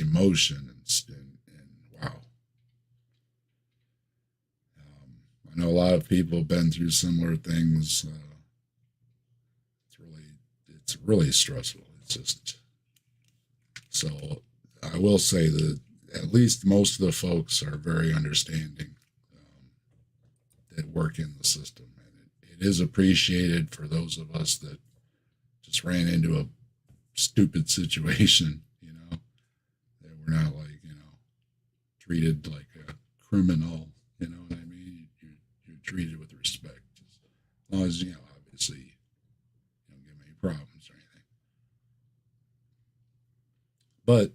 emotion and wow. I know a lot of people have been through similar things. It's really stressful. It's just, so I will say that at least most of the folks are very understanding that work in the system, and it is appreciated for those of us that just ran into a stupid situation, that we're not like, treated like a criminal, you know what I mean? You're treated with respect, as long as, obviously you don't give any problems or anything. But,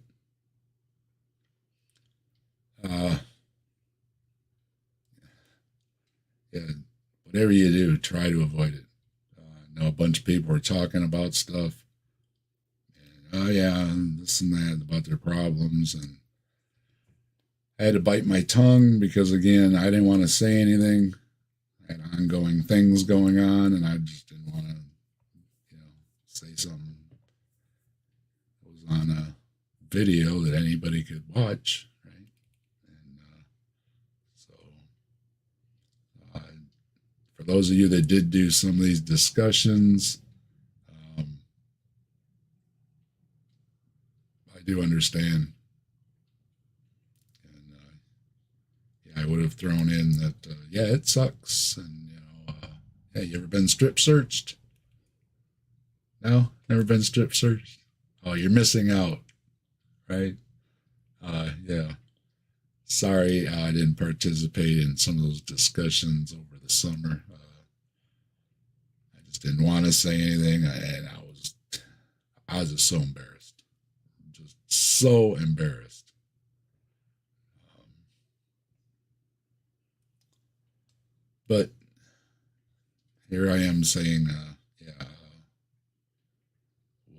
yeah, whatever you do, try to avoid it. I know a bunch of people are talking about stuff, oh yeah, and this and that about their problems, and I had to bite my tongue because, again, I didn't want to say anything. I had ongoing things going on, and I just didn't want to, say something that was on a video that anybody could watch, right? And so, for those of you that did do some of these discussions, I do understand. And yeah, I would have thrown in that, yeah, it sucks. And, hey, you ever been strip searched? No? Never been strip searched? Oh, you're missing out, right? Yeah. Sorry, I didn't participate in some of those discussions over the summer. I just didn't want to say anything, and I was just so embarrassed. Just so embarrassed. But here I am saying, yeah,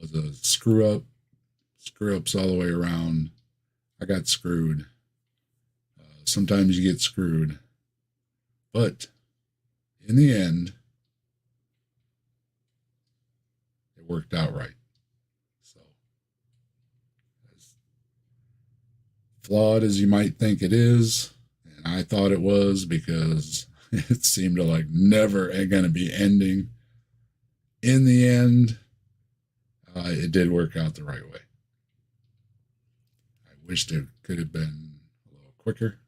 was a screw ups all the way around. I got screwed. Sometimes you get screwed, but in the end, it worked out right. So, as flawed as you might think it is, and I thought it was, because it seemed to like never going to be ending. In the end, it did work out the right way. I wished it could have been a little quicker,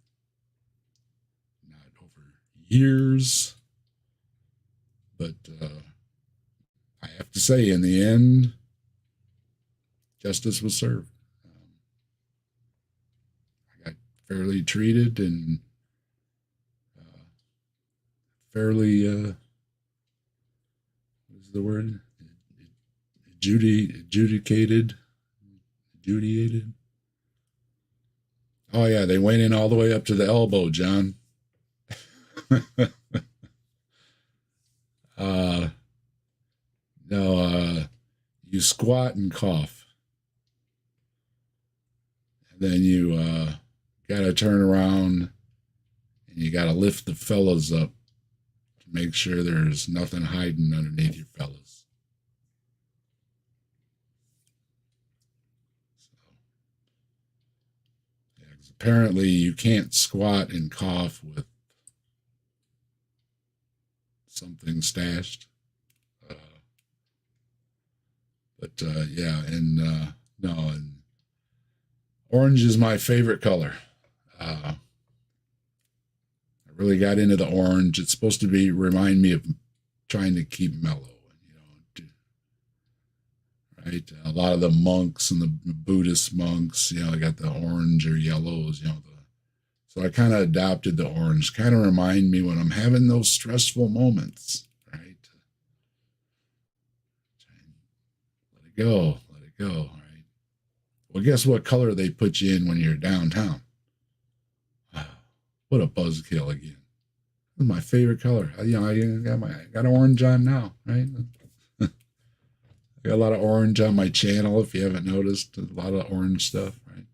not over years. But I have to say, in the end, justice was served. I got fairly treated and fairly, what is the word? Adjudicated. Oh yeah, they went in all the way up to the elbow, John. No, you squat and cough. And then you gotta turn around and you gotta lift the fellas up to make sure there's nothing hiding underneath your fellas. Yeah, 'cause apparently you can't squat and cough with something stashed. But yeah, and no, and orange is my favorite color. I really got into the orange. It's supposed to be remind me of trying to keep mellow, right? A lot of the monks and the Buddhist monks, they got the orange or yellows, so I kind of adopted the orange, kind of remind me when I'm having those stressful moments, right? Let it go, let it go, right? Well, guess what color they put you in when you're downtown? What a buzzkill again. This is my favorite color. I got orange on now, right? I got a lot of orange on my channel. If you haven't noticed, a lot of orange stuff, right?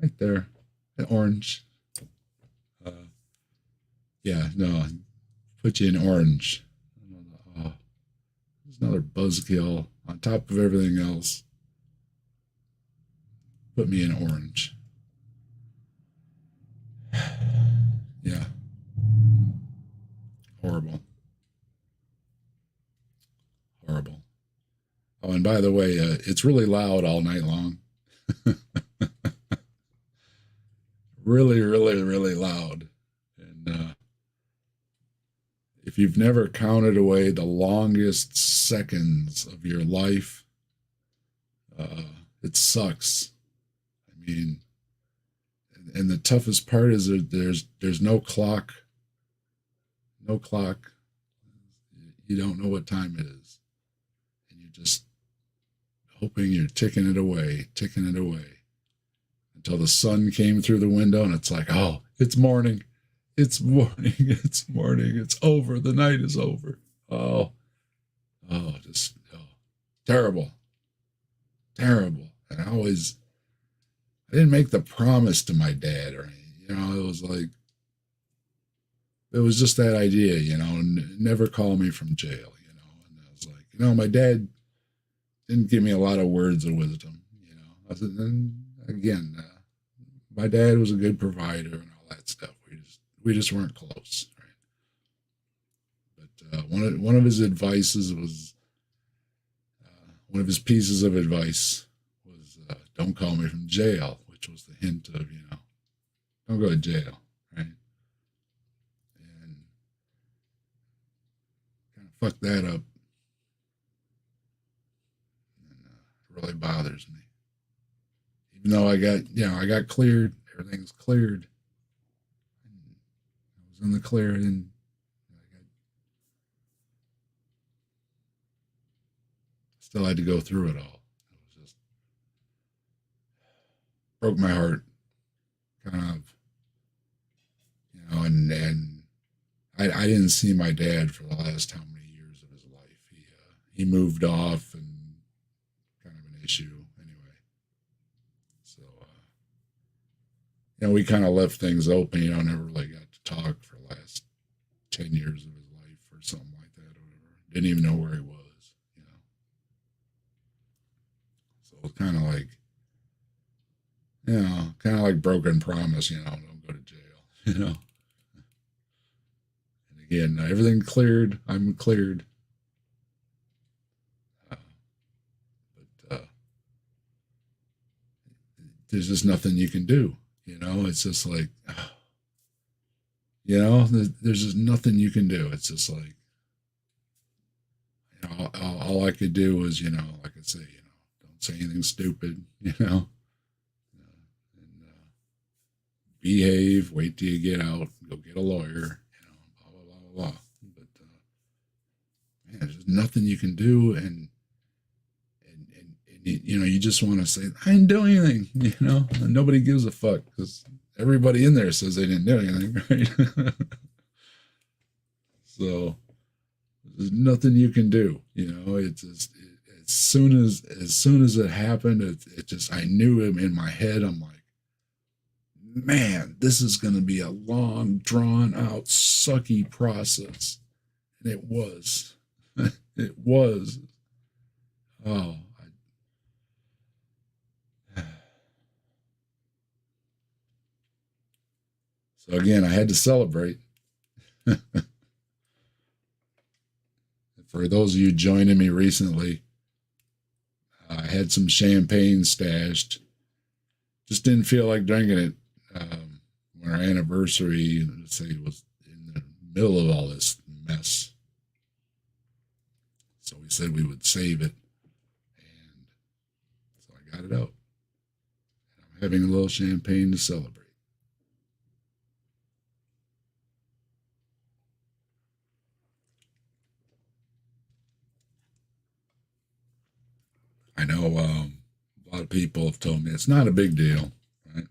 Right there, the orange. Yeah, no, put you in orange. Oh, there's another buzzkill on top of everything else. Put me in orange. Yeah. Horrible. Horrible. Oh, and by the way, it's really loud all night long. Really, really, really loud. And if you've never counted away the longest seconds of your life, it sucks. I mean, and the toughest part is that there's no clock. No clock. You don't know what time it is. And you're just hoping you're ticking it away until the sun came through the window and it's like, oh, it's morning. It's morning. It's morning. It's over. The night is over. Oh, terrible. Terrible. And I didn't make the promise to my dad or anything. It was like, it was just that idea, never call me from jail, and I was like, my dad didn't give me a lot of words of wisdom, I said, and again, my dad was a good provider and all that stuff. We just weren't close, right? But one of his advices was, one of his pieces of advice was, don't call me from jail, which was the hint of, don't go to jail, right? And kind of fuck that up. And it really bothers me. Even though I got cleared, everything's cleared. I was in the clear, and still had to go through it all. It was just broke my heart, kind of, and I didn't see my dad for the last how many years of his life. He moved off, and kind of an issue anyway. So we kind of left things open. Never really got to talk for the last 10 years of his life or something like that, or whatever. Didn't even know where he was. So it's kind of like, kind of like broken promise. Don't go to jail. And again, everything cleared. I'm cleared. But there's just nothing you can do. It's just like, there's just nothing you can do. It's just like, all I could do was, like I say, don't say anything stupid, and behave, wait till you get out, go get a lawyer, blah, blah, blah, blah, blah. But, man, there's just nothing you can do. And you just want to say, I didn't do anything, and nobody gives a fuck because everybody in there says they didn't do anything, right? So there's nothing you can do, it's just, as soon as it happened, it just, I knew him in my head. I'm like, man, this is going to be a long, drawn out, sucky process. And it was. It was. Oh, so again, I had to celebrate. For those of you joining me recently, I had some champagne stashed. Just didn't feel like drinking it when our anniversary, let's say, was in the middle of all this mess. So we said we would save it. And so I got it out. And I'm having a little champagne to celebrate. I know a lot of people have told me it's not a big deal, right?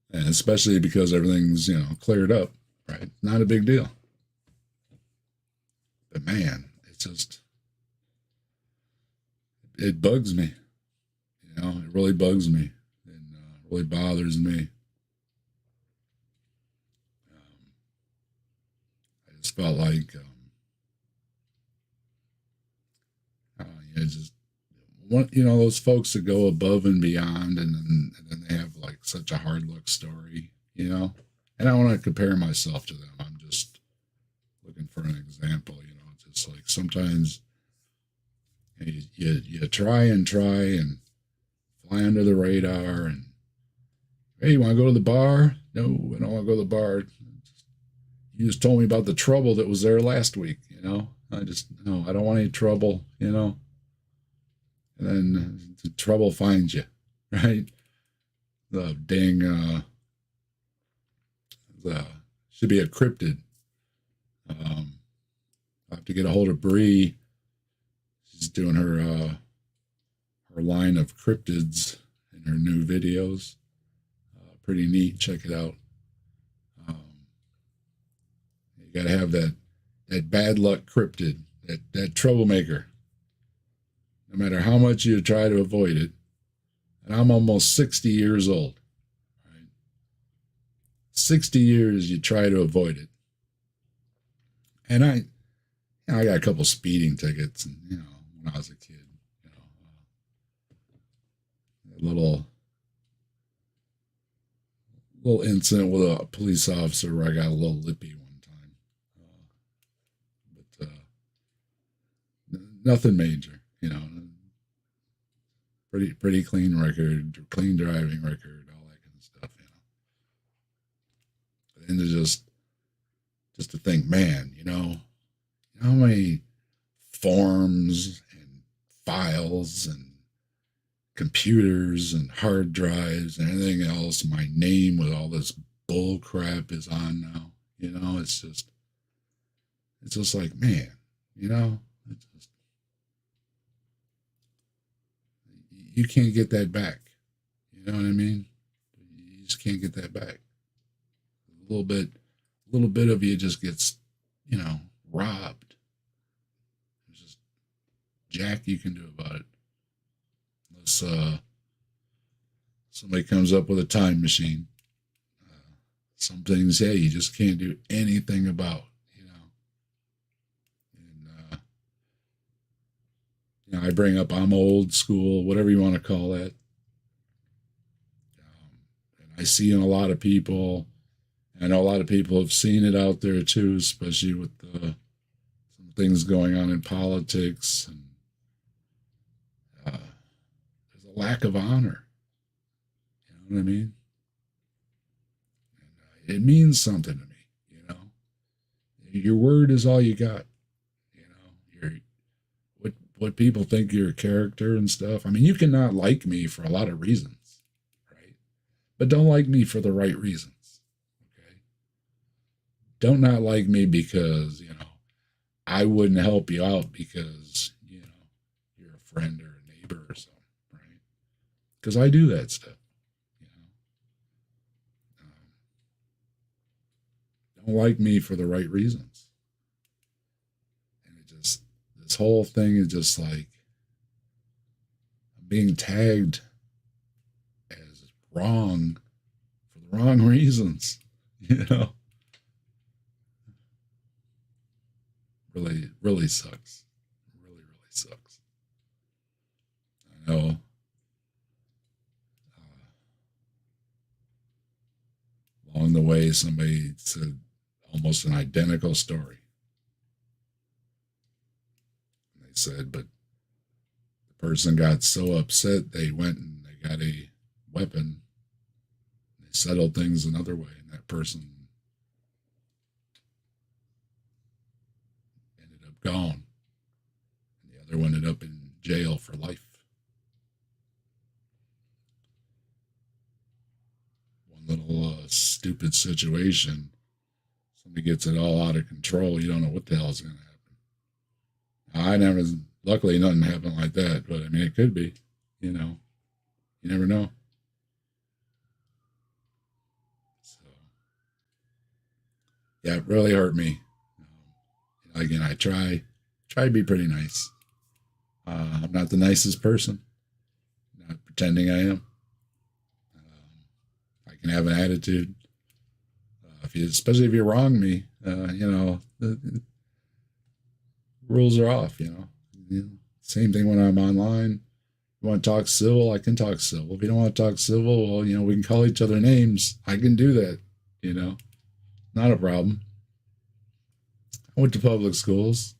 And especially because everything's, cleared up, right? Not a big deal. But man, it bugs me. It really bugs me and really bothers me. I just felt like, just those folks that go above and beyond, and then they have like such a hard luck story, And I don't want to compare myself to them. I'm just looking for an example, Just like sometimes you try and fly under the radar, and hey, you want to go to the bar? No, I don't want to go to the bar. You just told me about the trouble that was there last week, I don't want any trouble, And then the trouble finds you, right? The dang, should be a cryptid. I have to get a hold of Bree. She's doing her line of cryptids in her new videos. Pretty neat. Check it out. You got to have that bad luck cryptid, that troublemaker. No matter how much you try to avoid it. And I'm almost 60 years old. Right? 60 years you try to avoid it. And I got a couple speeding tickets, and when I was a kid, a little incident with a police officer where I got a little lippy one time. But nothing major. Pretty clean record, clean driving record, all that kind of stuff, And to just to think, man, how many forms and files and computers and hard drives and everything else, my name with all this bull crap is on now. It's just like, man, you can't get that back. You know what I mean? You just can't get that back. A little bit of you just gets, robbed. There's just jack you can do about it. Unless somebody comes up with a time machine. Some things, you just can't do anything about, And I bring up I'm old school, whatever you want to call that. And I see in a lot of people, I know a lot of people have seen it out there too, especially with some things going on in politics, and there's a lack of honor. You know what I mean? And, it means something to me. Your word is all you got. What people think you're a character and stuff. I mean, you can not like me for a lot of reasons, right? But don't like me for the right reasons, okay? Don't not like me because, I wouldn't help you out because, you're a friend or a neighbor or something, right? Because I do that stuff, Don't like me for the right reasons. This whole thing is just like being tagged as wrong for the wrong reasons, Really, really sucks. Really, really sucks. I know. Along the way, somebody said almost an identical story. said, but the person got so upset they went and they got a weapon. They settled things another way, and that person ended up gone. And the other one ended up in jail for life. One little stupid situation. Somebody gets it all out of control. You don't know what the hell is going to happen. I never, luckily nothing happened like that, but I mean, it could be, you know, you never know. So, yeah, it really hurt me. Again, I try to be pretty nice. I'm not the nicest person. I'm not pretending I am. I can have an attitude. Especially if you wrong me, the rules are off, Same thing when I'm online. You want to talk civil, I can talk civil. If you don't want to talk civil, well, we can call each other names. I can do that, Not a problem. I went to public schools.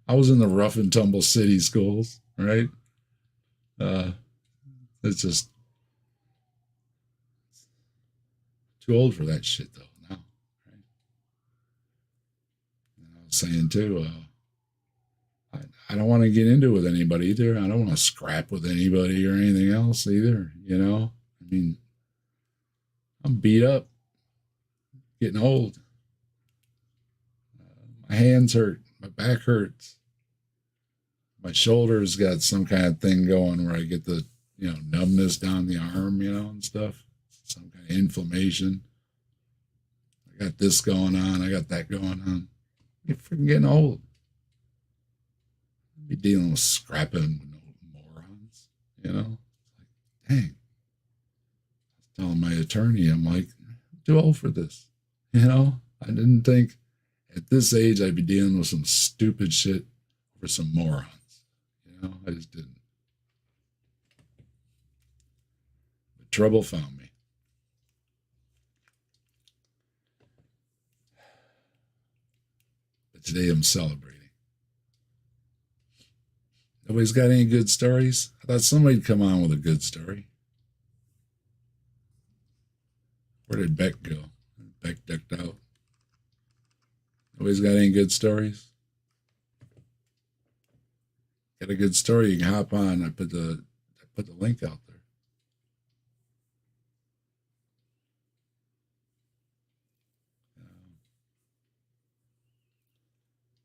I was in the rough and tumble city schools, right? It's just too old for that shit, though, now. Right? And I was saying, too, I don't want to get into it with anybody either. I don't want to scrap with anybody or anything else either, I mean, I'm beat up, getting old. My hands hurt. My back hurts. My shoulders got some kind of thing going where I get the, numbness down the arm, and stuff. Some kind of inflammation. I got this going on. I got that going on. You're freaking getting old. Be dealing with scrapping with no morons, Like, dang. I was telling my attorney, I'm like, I'm too old for this. I didn't think at this age I'd be dealing with some stupid shit for some morons. I just didn't. But trouble found me. But today I'm celebrating. Nobody's got any good stories? I thought somebody'd come on with a good story. Where did Beck go? Beck ducked out. Nobody's got any good stories? Got a good story, you can hop on. I put the link out there.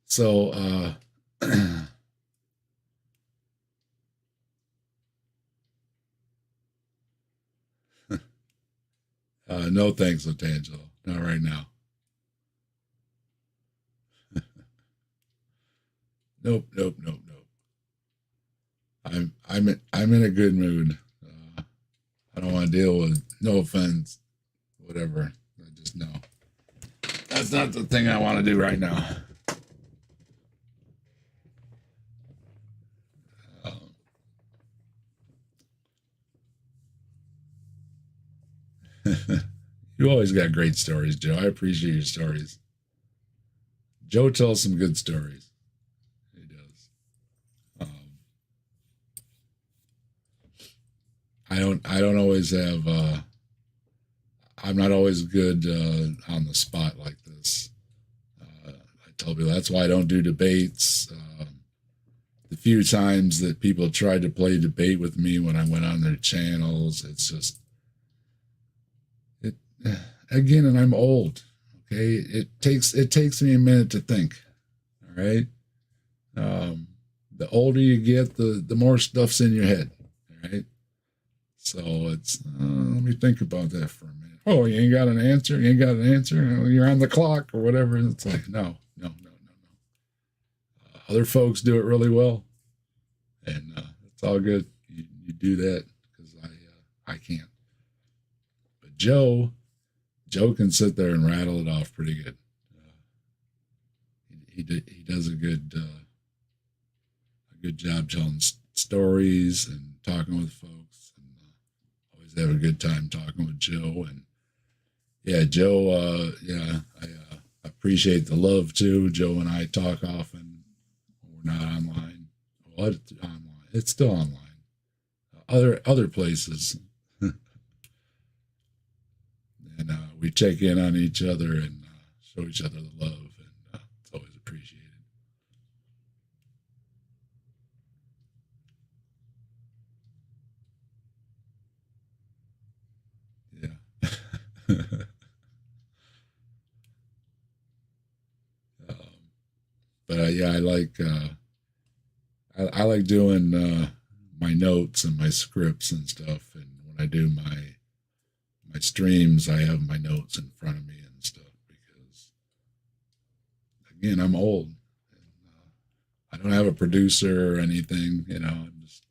So no thanks, Latangelo. Not right now. Nope. I'm in a good mood. I don't want to deal with, no offense, whatever. I just know that's not the thing I want to do right now. You always got great stories, Joe. I appreciate your stories. Joe tells some good stories. He does. I don't always have. I'm not always good on the spot like this. I tell people that's why I don't do debates. The few times that people tried to play debate with me when I went on their channels, it's just. Again, and I'm old. Okay, it takes me a minute to think. All right. The older you get, the more stuff's in your head. All right. So it's let me think about that for a minute. Oh, you ain't got an answer. You ain't got an answer. You're on the clock or whatever. It's like no. Other folks do it really well, and it's all good. You do that because I can't. But Joe can sit there and rattle it off pretty good. He does a good job telling stories and talking with folks, and always have a good time talking with Joe. And yeah, Joe, I appreciate the love too. Joe and I talk often. We're not online. Well, it's online. It's still online. Other places, and we check in on each other and show each other the love, and it's always appreciated. Yeah. But yeah, I like doing my notes and my scripts and stuff. And when I do my streams, I have my notes in front of me and stuff because, again, I'm old. And, I don't have a producer or anything. I'm just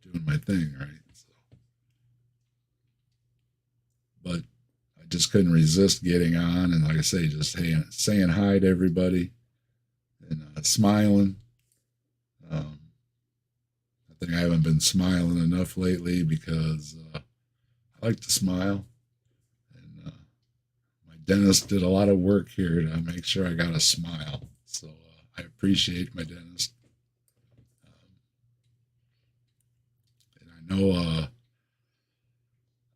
doing my thing, right? So, but I just couldn't resist getting on, and like I say, just saying hi to everybody and smiling. I think I haven't been smiling enough lately because I like to smile. And my dentist did a lot of work here to make sure I got a smile. So I appreciate my dentist. And I know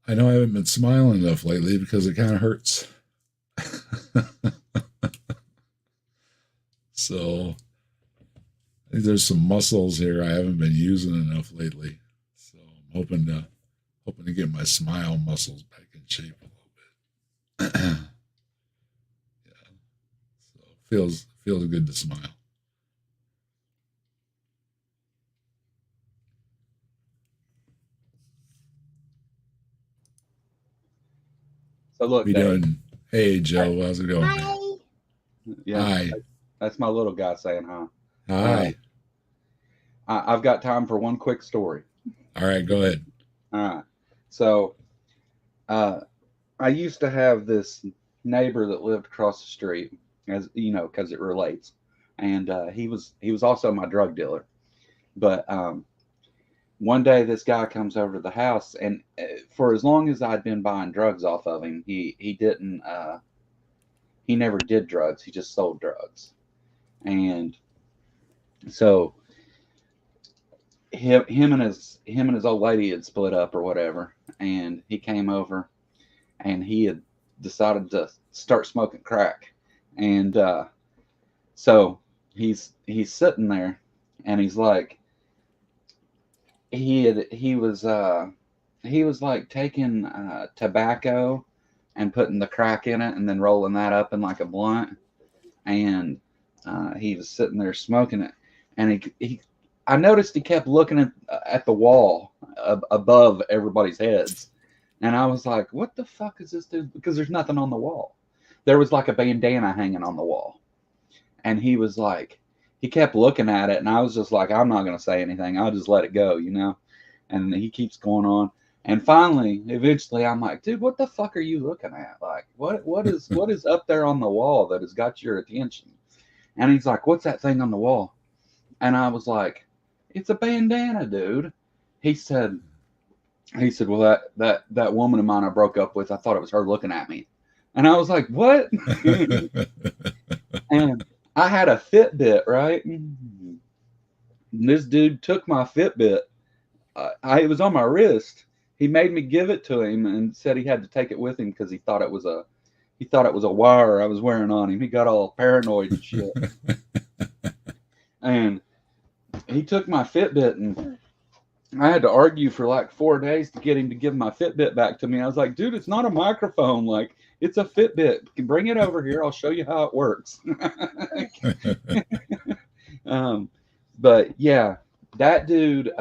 I haven't been smiling enough lately because it kind of hurts. So I think there's some muscles here I haven't been using enough lately. So I'm hoping to get my smile muscles back in shape a little bit. Yeah. So feels good to smile. So look, We Dave. doing? Hey Joe, how's it going? Hi. Yeah, Hi. that's my little guy saying hi. Hi. I've got time for one quick story. All right, go ahead. All right. So, I used to have this neighbor that lived across the street, as you know, because it relates, and he was also my drug dealer. But one day, this guy comes over to the house, and for as long as I'd been buying drugs off of him, he didn't he never did drugs. He just sold drugs, and so him and his old lady had split up or whatever, and he came over, and he had decided to start smoking crack, and so he's sitting there, and he's like, he was like taking tobacco and putting the crack in it and then rolling that up in like a blunt, and he was sitting there smoking it, and I noticed he kept looking at the wall above everybody's heads, and I was like, what the fuck is this dude? Because there's nothing on the wall. There was like a bandana hanging on the wall, and he was like, he kept looking at it, and I was just like, I'm not going to say anything. I'll just let it go, and he keeps going on. And finally, eventually, I'm like, dude, what the fuck are you looking at? Like, what is up there on the wall that has got your attention? And he's like, what's that thing on the wall? And I was like, it's a bandana, dude. He said, well, that woman of mine I broke up with, I thought it was her looking at me. And I was like, what? And I had a Fitbit, right? And this dude took my Fitbit. It was on my wrist. He made me give it to him and said he had to take it with him because he thought it was a wire I was wearing on him. He got all paranoid and shit. And he took my Fitbit, and I had to argue for like 4 days to get him to give my Fitbit back to me. I was like, dude, it's not a microphone. Like, it's a Fitbit. You can bring it over here. I'll show you how it works. But yeah, that dude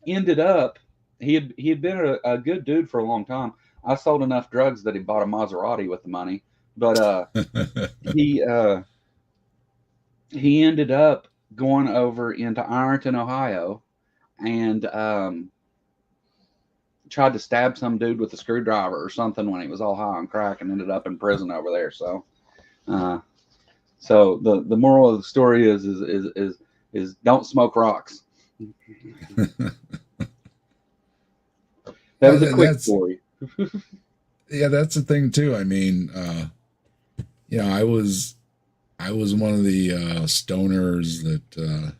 ended up, he had been a good dude for a long time. I sold enough drugs that he bought a Maserati with the money. But he ended up going over into Ironton, Ohio, and tried to stab some dude with a screwdriver or something when he was all high on crack, and ended up in prison over there. So, so the moral of the story is don't smoke rocks. That was a quick story. Yeah, that's the thing too. I mean, I was I was one of the stoners that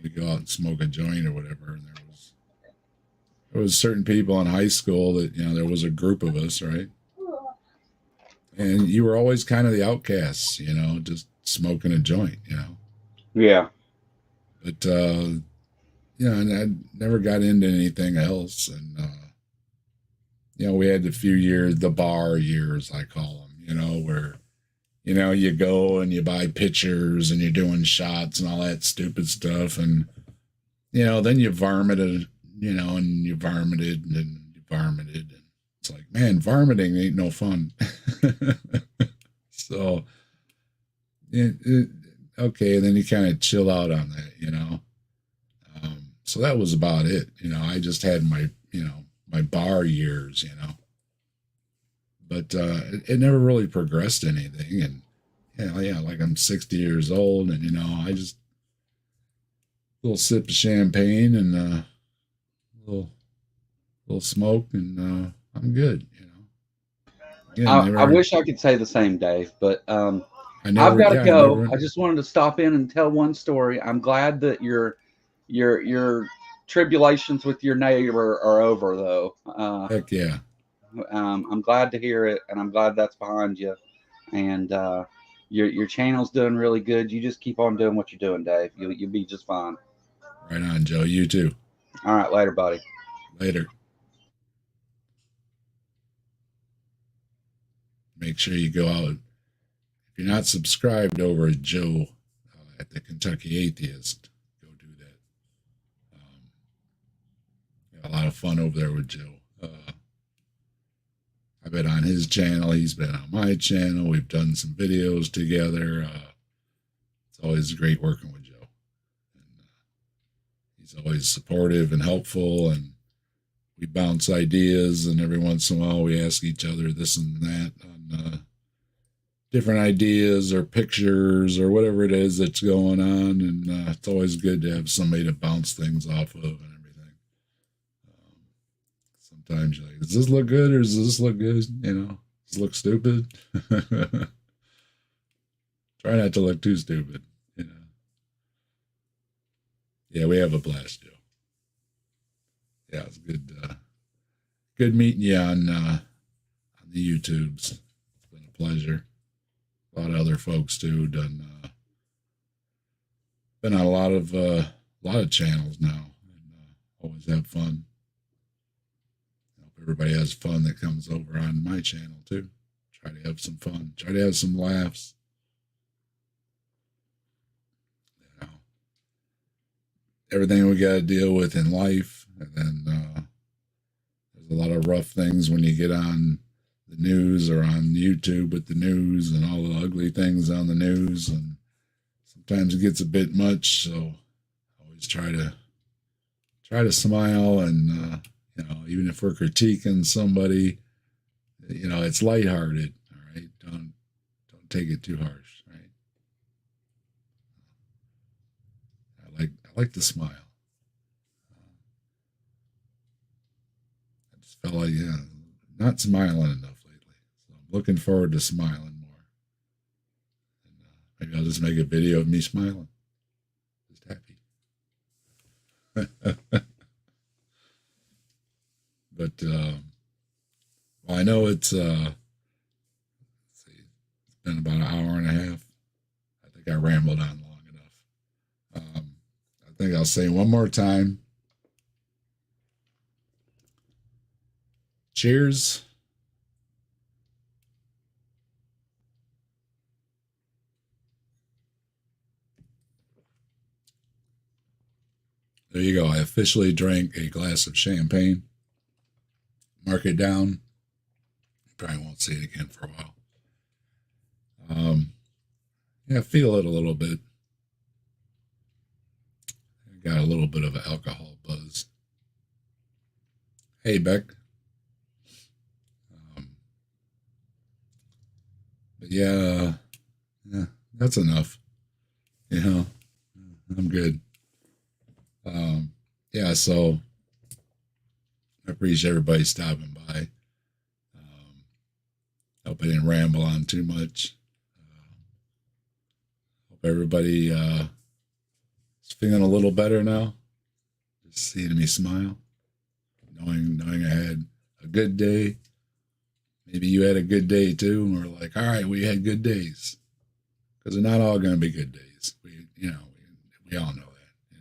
we go out and smoke a joint or whatever, and there was certain people in high school that there was a group of us, right? And you were always kind of the outcasts, just smoking a joint, Yeah. But and I never got into anything else, and we had a few years, the bar years, I call them, where you go and you buy pitchers and you're doing shots and all that stupid stuff, and then you varminted, and you varminted and you varminted, and it's like, man, varminting ain't no fun. So, okay, then you kind of chill out on that, so that was about it. I just had my bar years, but it never really progressed anything. And yeah, like I'm 60 years old, and I just a little sip of champagne and a little smoke, and I'm good. I wish I could say the same, Dave, but I never, I've got to yeah, go. never, I just wanted to stop in and tell one story. I'm glad that your tribulations with your neighbor are over, though. heck yeah. I'm glad to hear it, and I'm glad that's behind you. And your channel's doing really good. You just keep on doing what you're doing, Dave. You'll be just fine. Right on, Joe. You too. All right, later, buddy. Later. Make sure you go out. If you're not subscribed over at Joe at the Kentucky Atheist, go do that. Got a lot of fun over there with Joe. I've been on his channel. He's been on my channel. We've done some videos together. It's always great working with Joe. And, he's always supportive and helpful, and we bounce ideas, and every once in a while we ask each other this and that on different ideas or pictures or whatever it is that's going on, and it's always good to have somebody to bounce things off of and everything. Sometimes you're like, does this look good or does this look good? Does this look stupid? Try not to look too stupid. Yeah, we have a blast, Joe. Yeah, it's good. Good meeting you on the YouTubes. It's been a pleasure. A lot of other folks too. Been on a lot of channels now, and always have fun. Hope everybody has fun that comes over on my channel too. Try to have some fun. Try to have some laughs. Everything we got to deal with in life, and then there's a lot of rough things when you get on the news or on YouTube with the news and all the ugly things on the news, and sometimes it gets a bit much. So always try to smile, and even if we're critiquing somebody, it's lighthearted. All right, don't take it too harsh. I like to smile. I just felt like, not smiling enough lately. So I'm looking forward to smiling more. And maybe I'll just make a video of me smiling. Just happy. But, well, I know it's been about an hour and a half. I think I rambled on long enough. I think I'll say one more time. Cheers. There you go. I officially drank a glass of champagne. Mark it down. Probably won't see it again for a while. Yeah, feel it a little bit. Got a little bit of an alcohol buzz. Hey, Beck. But yeah, that's enough. I'm good. Yeah, so I appreciate everybody stopping by. Hope I didn't ramble on too much. everybody is feeling a little better now. Just seeing me smile, knowing I had a good day. Maybe you had a good day too, and we're like, all right, we had good days, because they're not all going to be good days. We all know that,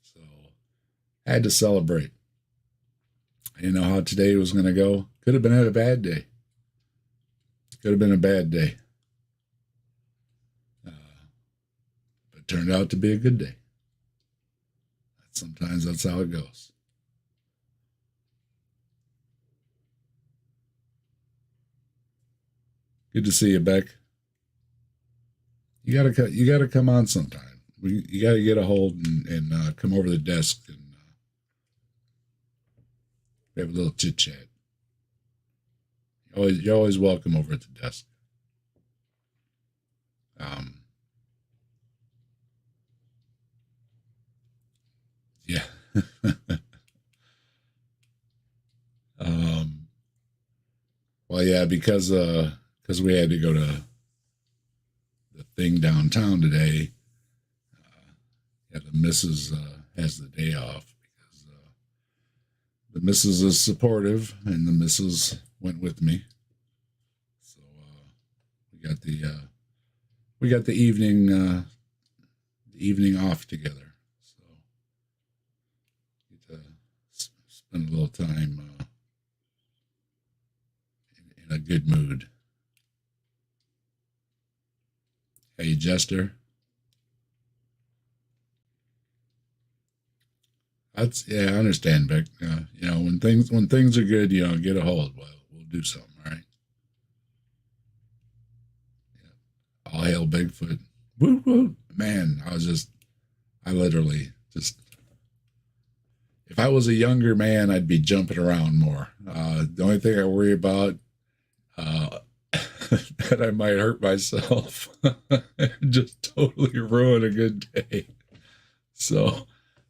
So I had to celebrate. I didn't know how today was going to go. Could have been a bad day. Could have been a bad day. But it turned out to be a good day. Sometimes that's how it goes. Good to see you, Beck. You gotta come on sometime. You gotta get a hold and come over to the desk and have a little chit chat. You're always welcome over at the desk. Yeah. Well, yeah, because we had to go to the thing downtown today. Yeah, the missus has the day off because the missus is supportive, and the missus went with me. So we got the evening off together. So get to spend a little time in a good mood. Hey, Jester. I understand, Beck. When things are good, get a hold. Well, we'll do something, right? Yeah. All hail Bigfoot. Woo woo. Man, I literally just, if I was a younger man, I'd be jumping around more. The only thing I worry about, that I might hurt myself and just totally ruin a good day. So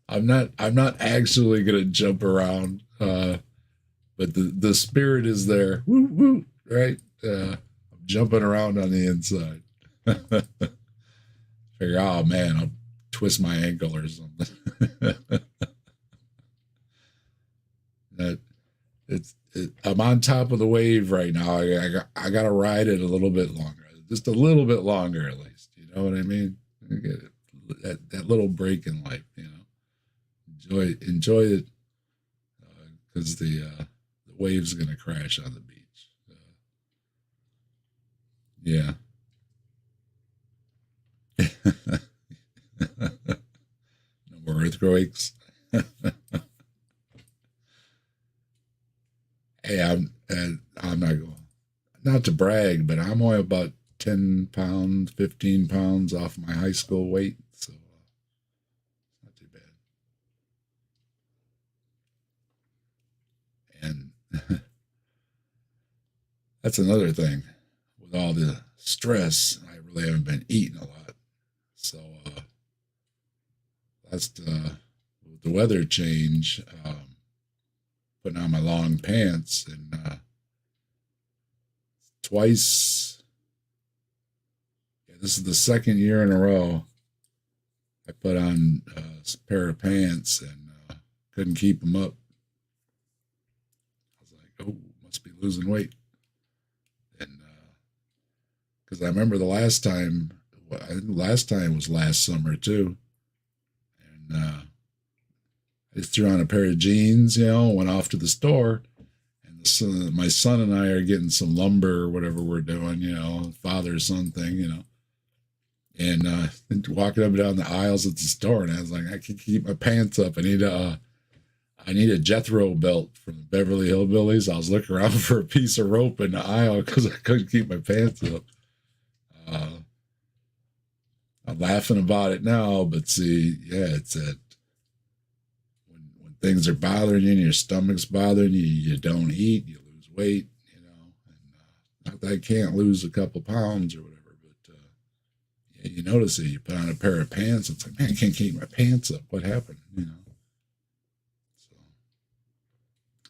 I'm not actually gonna jump around, but the spirit is there. Woo woo, right? I'm jumping around on the inside. Figure, oh man, I'll twist my ankle or something. I'm on top of the wave right now. I got to ride it a little bit longer, just a little bit longer at least. You know what I mean? That little break in life, enjoy it, because the wave's gonna crash on the beach. Yeah. No more earthquakes. Hey, I'm not to brag, but I'm only about 10 pounds, 15 pounds off my high school weight, so not too bad. And that's another thing. With all the stress, I really haven't been eating a lot. So with the weather change, putting on my long pants, and twice, this is the second year in a row I put on a pair of pants and couldn't keep them up. I was like, oh, must be losing weight. And because I remember the last time, I think the last time was last summer too, and I just threw on a pair of jeans, went off to the store, and my son and I are getting some lumber or whatever we're doing, father-son thing, and walking up and down the aisles at the store, and I was like, I can't keep my pants up. I need a Jethro belt from the Beverly Hillbillies. I was looking around for a piece of rope in the aisle because I couldn't keep my pants up. I'm laughing about it now, but see, yeah, it's that when things are bothering you and your stomach's bothering you, you don't eat, you lose weight, and not that I can't lose a couple pounds or whatever, but yeah, you notice it. You put on a pair of pants, it's like, man, I can't keep my pants up. What happened? So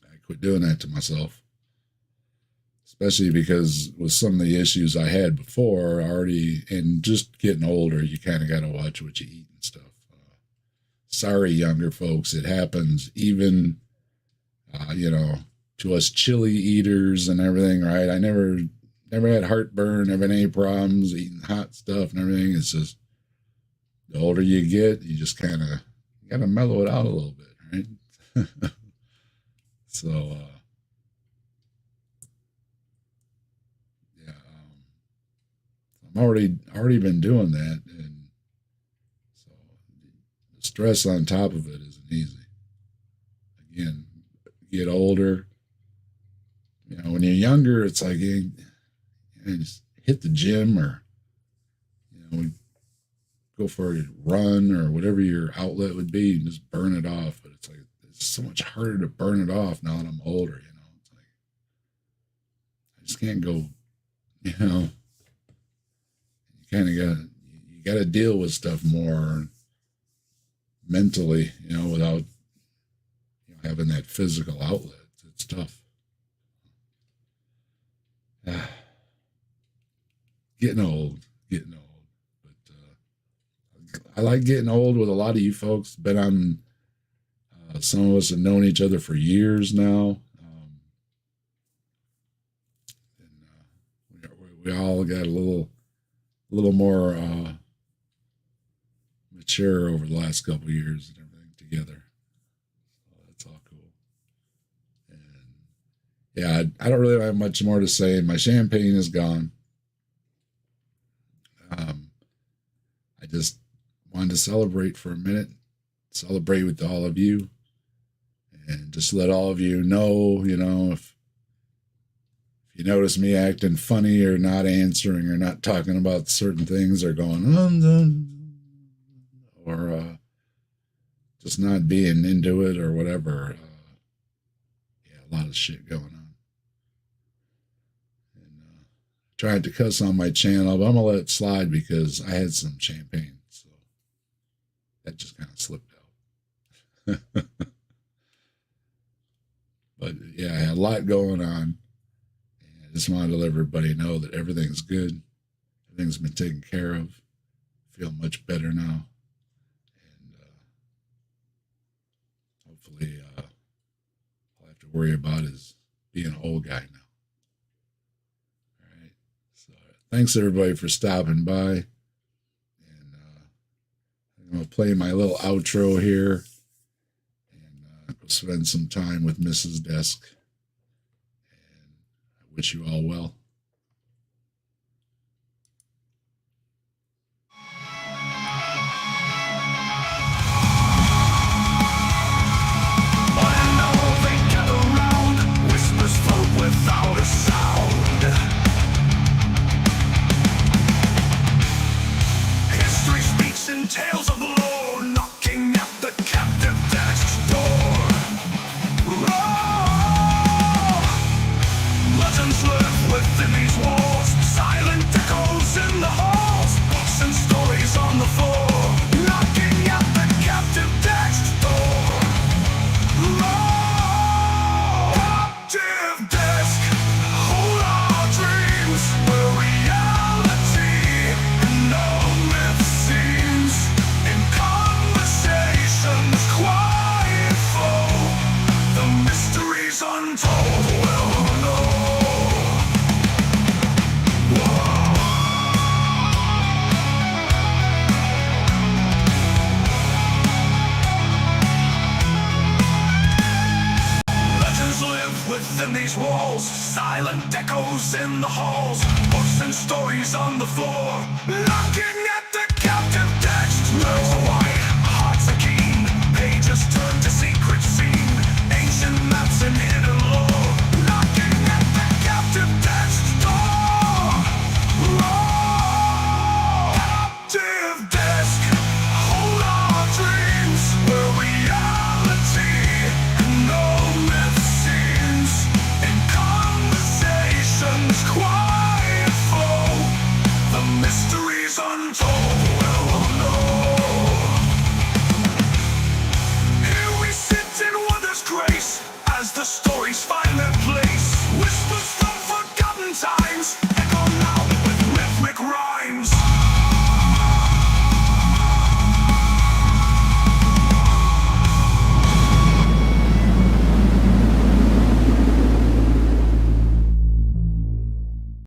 I quit doing that to myself. especially because with some of the issues I had before already, and just getting older, you kind of got to watch what you eat and stuff. Sorry, younger folks, it happens even, to us chili eaters and everything, right? I never had heartburn, never had any problems eating hot stuff and everything. It's just the older you get, you just kind of got to mellow it out a little bit, right? So, I'm already been doing that, and so the stress on top of it isn't easy. Again, get older. When you're younger, it's like just hit the gym or go for a run or whatever your outlet would be and just burn it off. But it's like it's so much harder to burn it off now that I'm older. It's like I just can't go. You got to deal with stuff more mentally, without having that physical outlet. It's tough. Getting old, but I like getting old with a lot of you folks. Been on, some of us have known each other for years now, and we all got a little more mature over the last couple of years and everything together. So that's all cool. And yeah, I don't really have much more to say. My champagne is gone. I just wanted to celebrate for a minute, celebrate with all of you, and just let all of you know, if you notice me acting funny or not answering or not talking about certain things or going or just not being into it or whatever, a lot of shit going on. And tried to cuss on my channel, but I'm gonna let it slide because I had some champagne, so that just kind of slipped out. But yeah, I had a lot going on. I just wanted to let everybody know that everything's good. Everything's been taken care of. I feel much better now. And hopefully all I have to worry about is being an old guy now. All right. So thanks everybody for stopping by. And I'm going to play my little outro here and go spend some time with Mrs. Desk. Wish you all well. I know they get around, whispers float without a sound. History speaks in tales of lore, knocking at the captive desk's door. Legends live within these walls, silent echoes in the halls, books and stories on the floor, knocking at the captive desk's door. Captive desk, hold our dreams, where reality and no myth seems. In conversations quiet flow, the mysteries untold will know. Within these walls, silent echoes in the halls, books and stories on the floor, knocking at the captive text. Nerves are wide, hearts are keen, pages turn to secret scene, ancient maps and